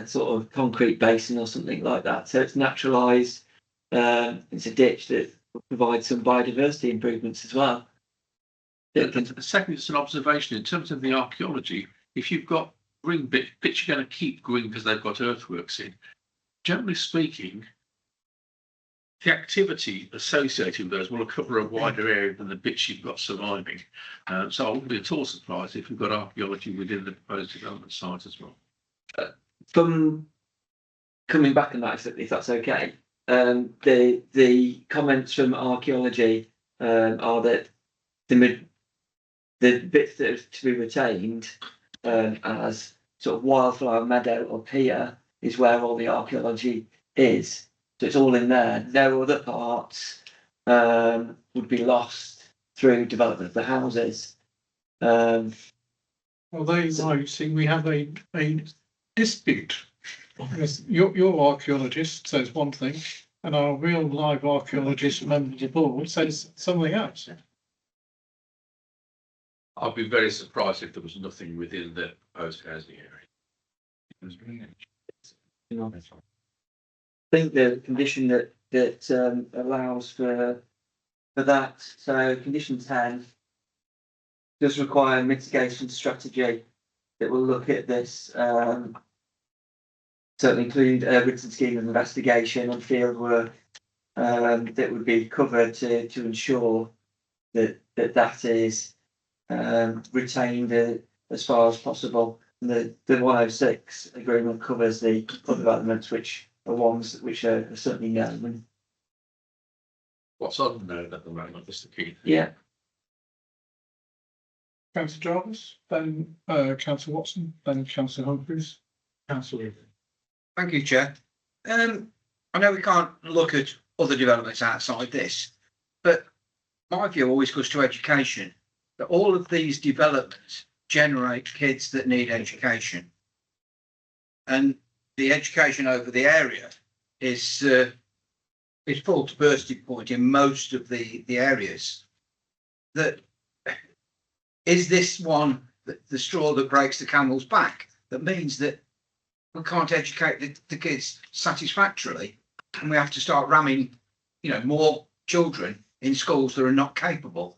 Speaker 3: sort of concrete basin or something like that. So it's naturalised. It's a ditch that will provide some biodiversity improvements as well.
Speaker 6: Second, it's an observation in terms of the archaeology. If you've got green bits you're going to keep green because they've got earthworks in. Generally speaking, the activity associated with those will cover a wider area than the bits you've got surviving. So I wouldn't be at all surprised if we've got archaeology within the proposed development site as well.
Speaker 3: From coming back on that, if that's okay, the comments from archaeology are that the bits that are to be retained as sort of wildflower meadow up here is where all the archaeology is. So it's all in there. No other parts would be lost through development of the houses.
Speaker 1: Well, there you go. You see, we have a dispute. Because your archaeologist says one thing, and our real live archaeologist member of the board says something else.
Speaker 6: I'd be very surprised if there was nothing within the proposed housing area.
Speaker 3: think the condition that allows for that, so condition 10 does require a mitigation strategy that will look at this, certainly include a written scheme of investigation and field work that would be covered to ensure that is retained as far as possible. And the 106 agreement covers the other elements which are ones which are certainly known.
Speaker 6: What's unknown at the moment, Mr. Keith?
Speaker 3: Yeah.
Speaker 1: Councillor Jarvis, then Councillor Watson, then Councillor Humphreys, Councillor.
Speaker 11: Thank you, Chair. I know we can't look at other developments outside this, but my view always goes to education, that all of these developments generate kids that need education. And the education over the area is full to bursting point in most of the areas. That is this one, the straw that breaks the camel's back, that means that we can't educate the kids satisfactorily, and we have to start ramming, more children in schools that are not capable.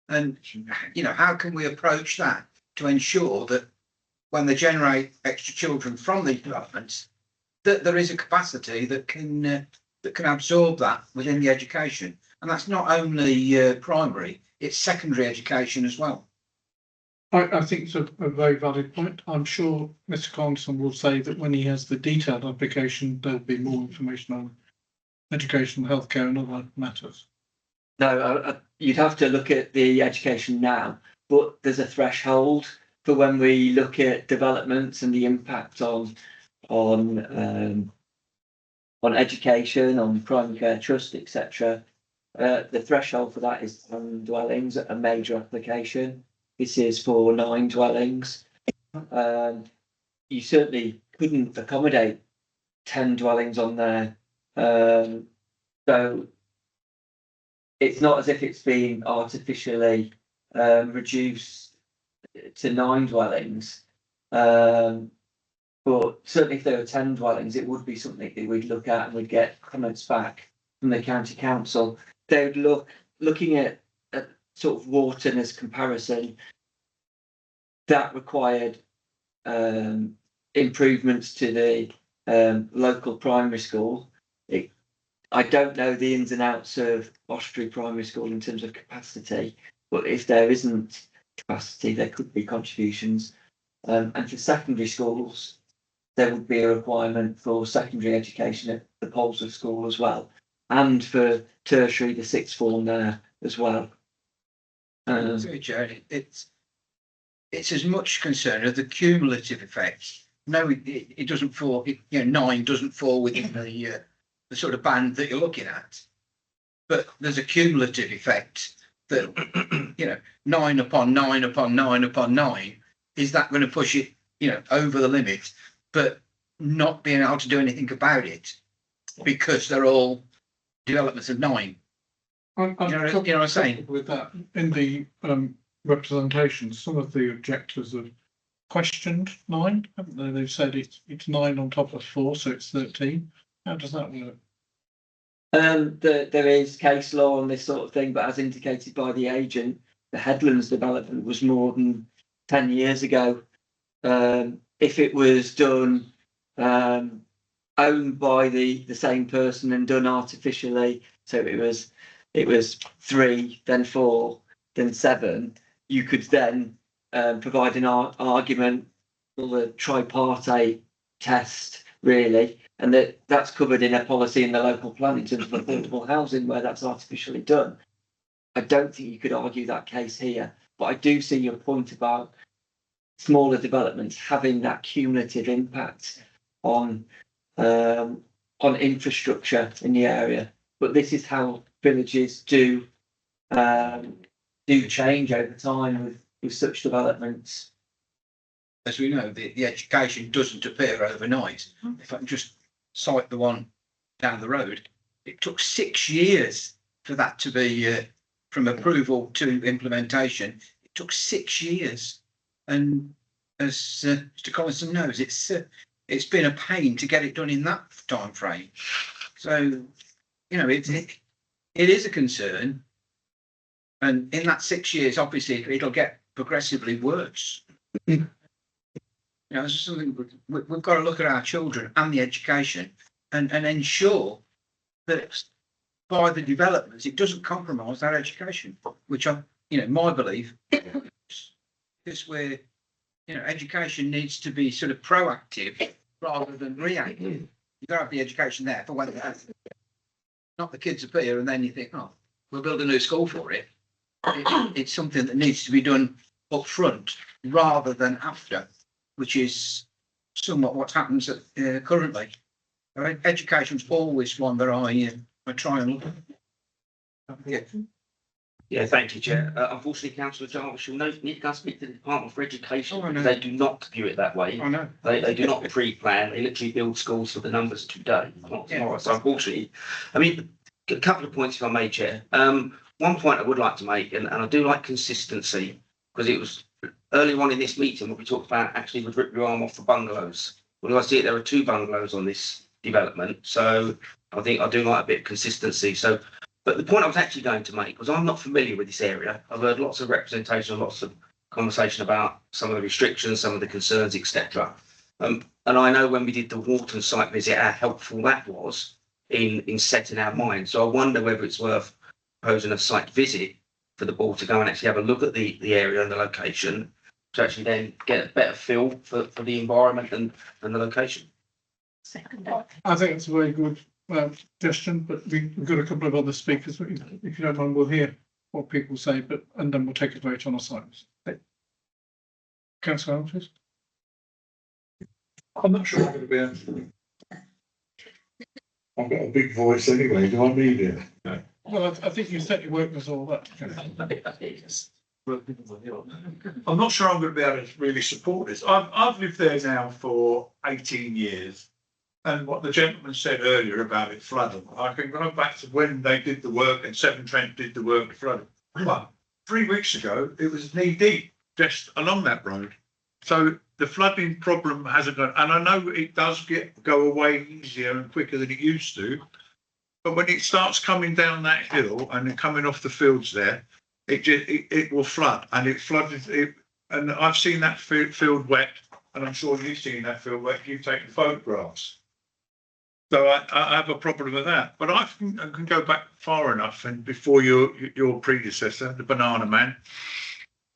Speaker 11: And, how can we approach that to ensure that when they generate extra children from these developments, that there is a capacity that can absorb that within the education? And that's not only primary, it's secondary education as well.
Speaker 1: I think it's a very valid point. I'm sure Mr. Carlson will say that when he has the detailed application, there'll be more information on education, healthcare and other matters.
Speaker 3: No, you'd have to look at the education now, but there's a threshold for when we look at developments and the impact on education, on primary care trust, etc. The threshold for that is 10 dwellings, a major application. This is for 9 dwellings. You certainly couldn't accommodate 10 dwellings on there. So it's not as if it's been artificially reduced to 9 dwellings. But certainly if there were 10 dwellings, it would be something that we'd look at and we'd get comments back from the county council. They would looking at sort of Wharton as comparison. That required improvements to the local primary school. I don't know the ins and outs of Osprey Primary School in terms of capacity, but if there isn't capacity, there could be contributions. And for secondary schools, there would be a requirement for secondary education at the Polesworth School as well, and for tertiary, the 6th form there as well.
Speaker 11: It's as much concern of the cumulative effects. No, it doesn't fall. 9 doesn't fall within the sort of band that you're looking at, but there's a cumulative effect that 9 upon 9 upon 9 upon 9. Is that going to push it over the limit, but not being able to do anything about it because they're all developments of 9?
Speaker 1: I'm
Speaker 11: what I'm saying?
Speaker 1: With that, in the representation, some of the objectors have questioned 9, haven't they? They've said it's 9 on top of 4, so it's 13. How does that work?
Speaker 3: There is case law on this sort of thing, but as indicated by the agent, the Headlands development was more than 10 years ago. If it was done owned by the same person and done artificially, so it was 3, then 4, then 7, you could then provide an argument for the tripartite test, really, and that's covered in a policy in the local plan in terms of affordable housing where that's artificially done. I don't think you could argue that case here, but I do see your point about smaller developments having that cumulative impact on infrastructure in the area. But this is how villages do change over time with such developments.
Speaker 11: As we know, the education doesn't appear overnight. If I can just cite the one down the road, it took 6 years for that to be from approval to implementation. It took 6 years, and as Mr. Collinson knows, it's it's been a pain to get it done in that time frame. So, it is a concern. And in that 6 years, obviously, it'll get progressively worse. This is something we've got to look at our children and the education and ensure that by the developments, it doesn't compromise their education, which my belief is where, education needs to be sort of proactive rather than reactive. You've got to have the education there for when not the kids appear and then you think, oh, we'll build a new school for it. It's something that needs to be done up front rather than after, which is somewhat what happens currently. Education's always one that I try and look at.
Speaker 9: Yeah, thank you, Chair. Unfortunately, Councillor Jarvis, you'll need to go speak to the Department for Education.
Speaker 11: I know.
Speaker 9: They do not view it that way.
Speaker 11: I know.
Speaker 9: They do not pre-plan. They literally build schools for the numbers today, not tomorrow. So unfortunately, a couple of points if I may, Chair. One point I would like to make, and I do like consistency, because it was earlier on in this meeting when we talked about actually would rip your arm off for bungalows. Well, I see it, there are 2 bungalows on this development, so I think I do like a bit of consistency. So, but the point I was actually going to make was I'm not familiar with this area. I've heard lots of representation, lots of conversation about some of the restrictions, some of the concerns, etc. And I know when we did the Wharton site visit, how helpful that was in setting our minds. So I wonder whether it's worth proposing a site visit for the board to go and actually have a look at the area and the location to actually then get a better feel for the environment and the location.
Speaker 1: I think it's a very good suggestion, but we've got a couple of other speakers. If you don't mind, we'll hear what people say, and then we'll take a vote on our sides. Councillor Humphries?
Speaker 15: I'm not sure I'm going to be able. I've got a big voice anyway. Do I need it? No.
Speaker 1: Well, I think you set your work with all that.
Speaker 15: I'm not sure I'm going to be able to really support this. I've lived there now for 18 years. And what the gentleman said earlier about it flooding, I can go back to when they did the work and Severn Trent did the work flooding. But 3 weeks ago, it was knee deep just along that road. So the flooding problem hasn't gone, and I know it does go away easier and quicker than it used to. But when it starts coming down that hill and then coming off the fields there, it will flood, and it flooded it. And I've seen that field wet, and I'm sure you've seen that field wet. You've taken photographs. So I have a problem with that. But I can go back far enough, and before your predecessor, the Banana Man,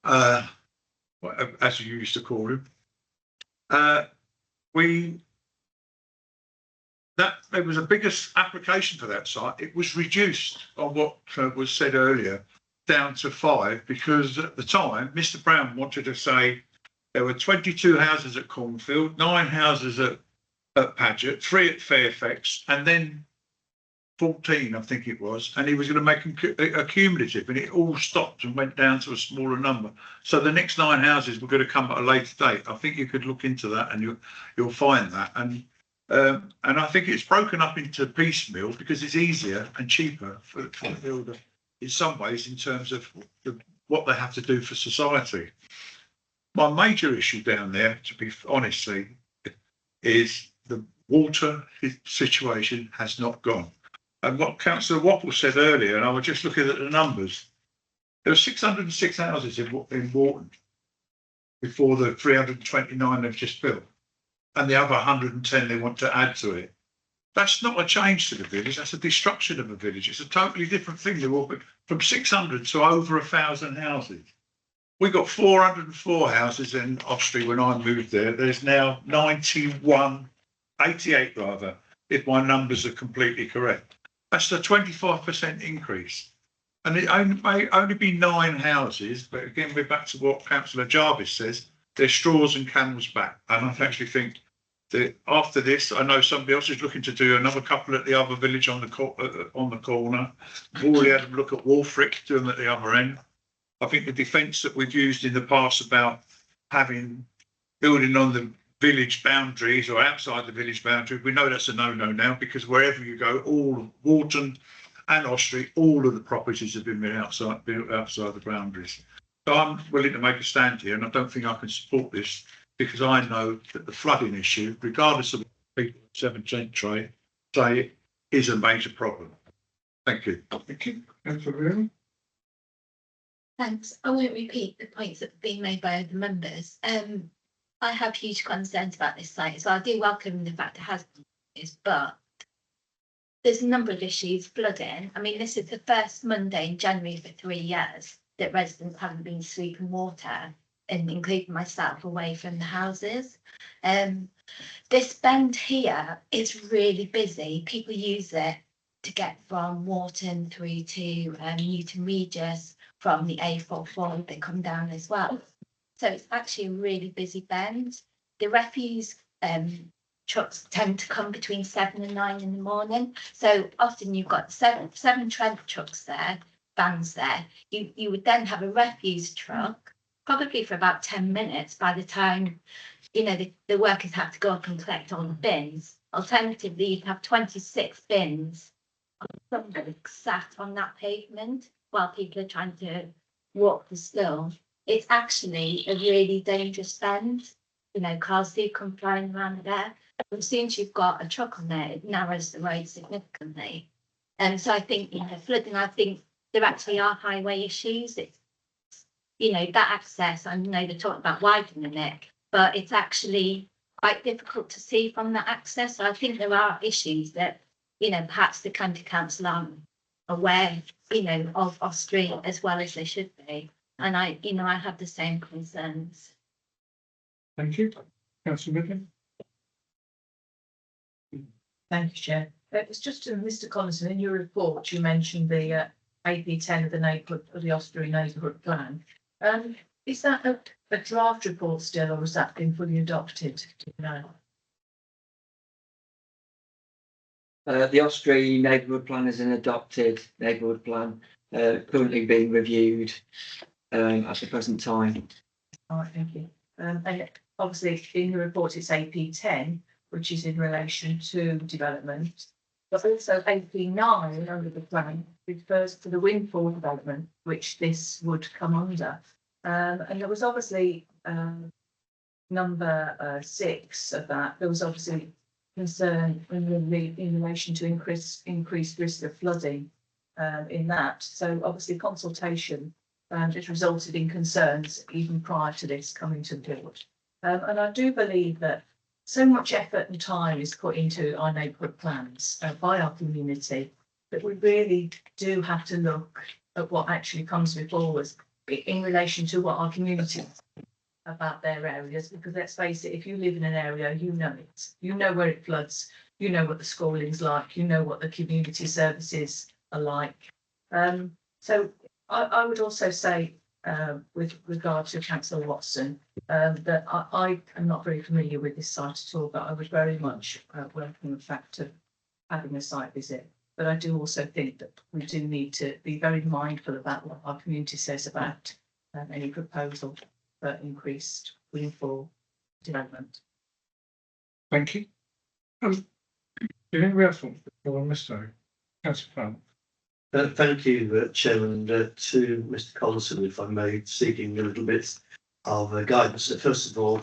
Speaker 15: as you used to call him, there was a biggest application for that site. It was reduced on what was said earlier down to 5, because at the time Mr. Brown wanted to say there were 22 houses at Cornfield, 9 houses at Paget, 3 at Fairfax, and then 14, I think it was, and he was going to make a cumulative, and it all stopped and went down to a smaller number. So the next 9 houses were going to come at a later date. I think you could look into that, and you'll find that. And I think it's broken up into piecemeal because it's easier and cheaper for the builder in some ways in terms of what they have to do for society. My major issue down there, to be honest, is the water situation has not gone. And what Councillor Wapple said earlier, and I was just looking at the numbers, there were 606 houses in Wharton before the 329 they've just built, and the other 110 they want to add to it. That's not a change to the village, that's a destruction of a village. It's a totally different thing. They're all from 600 to over 1,000 houses. We got 404 houses in Osprey when I moved there. There's now 88 rather, if my numbers are completely correct. That's a 25% increase. And it may only be 9 houses, but again, we're back to what Councillor Jarvis says, there's straws and camels back. And I actually think that after this, I know somebody else is looking to do another couple at the other village on the corner. We've already had a look at Wolfric, doing at the other end. I think the defence that we've used in the past about building on the village boundaries or outside the village boundary, we know that's a no-no now, because wherever you go, all Wharton and Osprey, all of the properties have been built outside the boundaries. So I'm willing to make a stand here, and I don't think I can support this because I know that the flooding issue, regardless of what people at 17th Trade say, is a major problem. Thank you.
Speaker 1: Thank you. Councillor Graham.
Speaker 14: Thanks. I won't repeat the points that have been made by other members. I have huge concerns about this site, so I do welcome the fact it has been used, but there's a number of issues. Flooding. I mean, this is the first Monday in January for 3 years that residents haven't been sweeping water, and including myself, away from the houses. This bend here is really busy. People use it to get from Wharton through to Newton Regis, from the A44 they come down as well. So it's actually a really busy bend. The refuse trucks tend to come between 7 and 9 in the morning. So often you've got seven Trent trucks there, vans there. You would then have a refuse truck, probably for about 10 minutes by the time, you know, the workers have to go up and collect all the bins. Alternatively, you'd have 26 bins sat on that pavement while people are trying to walk the school. It's actually a really dangerous bend. You know, cars do come flying around there. As soon as you've got a truck on there, it narrows the road significantly. And so I think, you know, flooding, I think there actually are highway issues. It's, you know, that access, I know they're talking about widening it, but it's actually quite difficult to see from that access. So I think there are issues that, you know, perhaps the county council aren't aware, you know, of Osprey as well as they should be. And I, you know, I have the same concerns.
Speaker 1: Thank you. Councillor Midland.
Speaker 2: Thank you, Chair. It was just to Mr. Collison, in your report, you mentioned the AP10 of the neighbourhood, of the Osprey neighbourhood plan. Is that a draft report still, or has that been fully adopted? Do you know?
Speaker 3: The Osprey neighbourhood plan is an adopted neighbourhood plan, currently being reviewed at the present time.
Speaker 2: All right, thank you. And obviously in the report it's AP10, which is in relation to development, but also AP9 under the plan refers to the windfall development, which this would come under. And there was obviously number 6 of that. There was obviously concern in relation to increased risk of flooding in that. So obviously consultation just resulted in concerns even prior to this coming to the board. And I do believe that so much effort and time is put into our neighbourhood plans by our community that we really do have to look at what actually comes before us in relation to what our community about their areas, because let's face it, if you live in an area, you know it. You know where it floods, you know what the schooling's like, you know what the community services are like. So I would also say, with regard to Councillor Watson, that I am not very familiar with this site at all, but I would very much welcome the fact of having a site visit. But I do also think that we do need to be very mindful about what our community says about any proposal for increased windfall development.
Speaker 1: Thank you. Do anybody else want to go on this side? Councillor Brown.
Speaker 8: Thank you, Chairman, to Mr. Collison, if I may, seeking a little bit of guidance. First of all,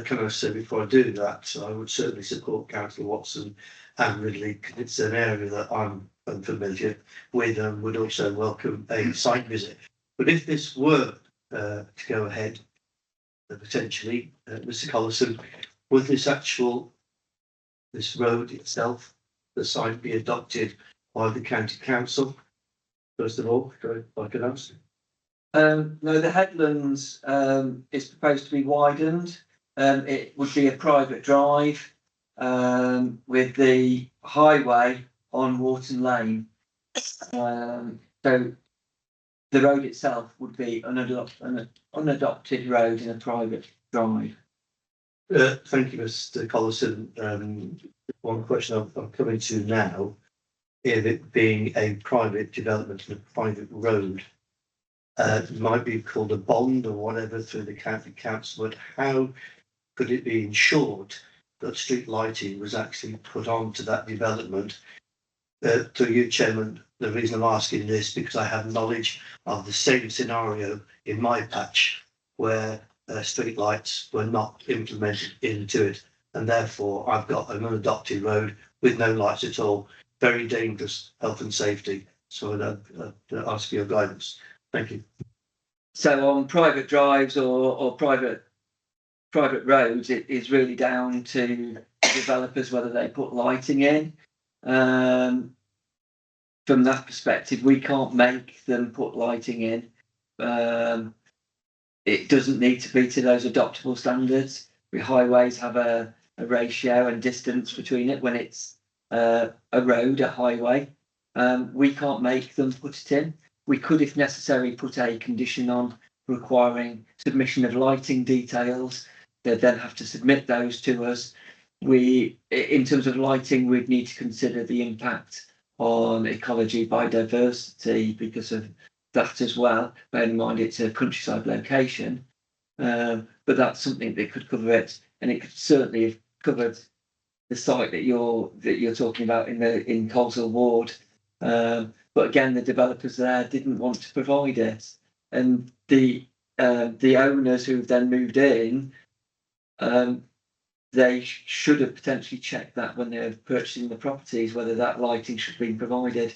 Speaker 8: can I say before I do that, I would certainly support Councillor Watson and Ridley, because it's an area that I'm unfamiliar with and would also welcome a site visit. But if this were to go ahead, potentially, Mr. Collison, would this road itself, the site, be adopted by the county council? First of all, if I could answer.
Speaker 3: No, the headlands is proposed to be widened. It would be a private drive with the highway on Wharton Lane. So the road itself would be an unadopted road in a private drive.
Speaker 8: Thank you, Mr. Collison. One question I'm coming to now, if it being a private development and a private road, it might be called a bond or whatever through the county council, but how could it be ensured that street lighting was actually put onto that development? To you, Chairman, the reason I'm asking this because I have knowledge of the same scenario in my patch where street lights were not implemented into it. And therefore, I've got an unadopted road with no lights at all. Very dangerous, health and safety. So I'd ask for your guidance. Thank you.
Speaker 3: So on private drives or private roads, it is really down to developers whether they put lighting in. From that perspective, we can't make them put lighting in. It doesn't need to be to those adoptable standards. Highways have a ratio and distance between it when it's a road, a highway. We can't make them put it in. We could, if necessary, put a condition on requiring submission of lighting details. They'd then have to submit those to us. In terms of lighting, we'd need to consider the impact on ecology, biodiversity because of that as well. Bear in mind it's a countryside location, but that's something that could cover it, and it could certainly have covered the site that you're talking about in Coleshill Ward. But again, the developers there didn't want to provide it, and the owners who've then moved in, they should have potentially checked that when they're purchasing the properties, whether that lighting should be provided.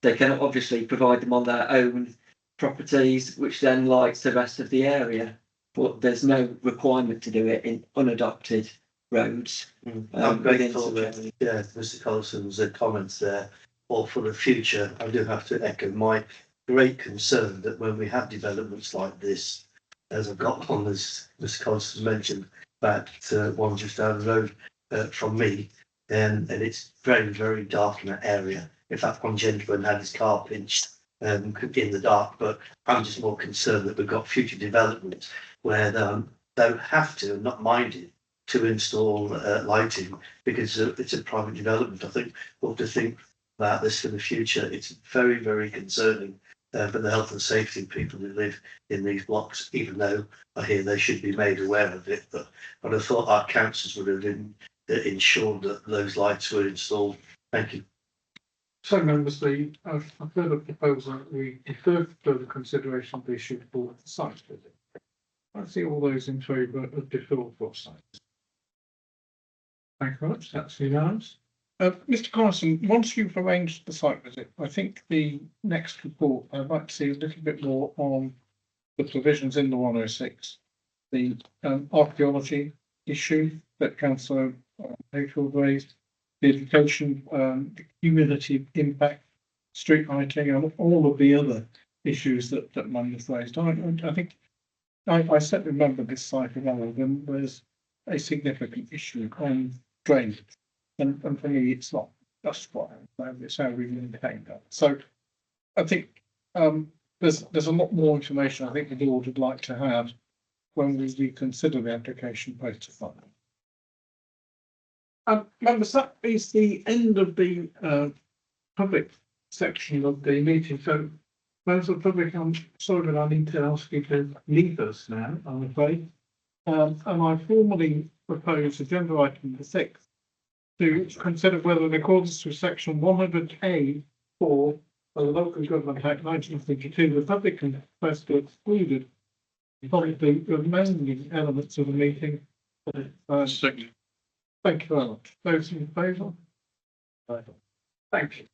Speaker 3: They can obviously provide them on their own properties, which then lights the rest of the area, but there's no requirement to do it in unadopted roads.
Speaker 8: I'm grateful that Mr. Colson's comments there. Or for the future, I do have to echo my great concern that when we have developments like this, as I've got one, as Mr. Colson mentioned, that one just down the road from me, and it's very, very dark in that area. In fact, one gentleman had his car pinched in the dark, but I'm just more concerned that we've got future developments where they don't have to, not minded, to install lighting because it's a private development. I think we'll have to think about this for the future. It's very, very concerning for the health and safety of people who live in these blocks, even though I hear they should be made aware of it. But I thought our councils would have ensured that those lights were installed. Thank you.
Speaker 1: So members, I've heard a proposal that we defer further consideration of the issue for the site visit. I see all those in favour of deferral for site. Thank you very much. That's unanimous. Mr. Carson, once you've arranged the site visit, I think the next report, I'd like to see a little bit more on the provisions in the 106, the archaeology issue that Councillor Hayfield raised, the education, the cumulative impact, street lighting, and all of the other issues that Mandy's raised. I think I certainly remember this site of old, and there's a significant issue on drainage. And for me, it's not just what it's how we maintain that. So I think there's a lot more information I think the board would like to have when we reconsider the application post fund. Members, that is the end of the public section of the meeting. So members of the public, I'm sorry, but I need to ask you to leave us now, I'm afraid. And I formally propose agenda item 6. To consider whether in accordance with section 100A(4) of the Local Government Act 1952, the public can request to excluded from the remaining elements of the meeting. Thank you very much. Those in favour? Thank you.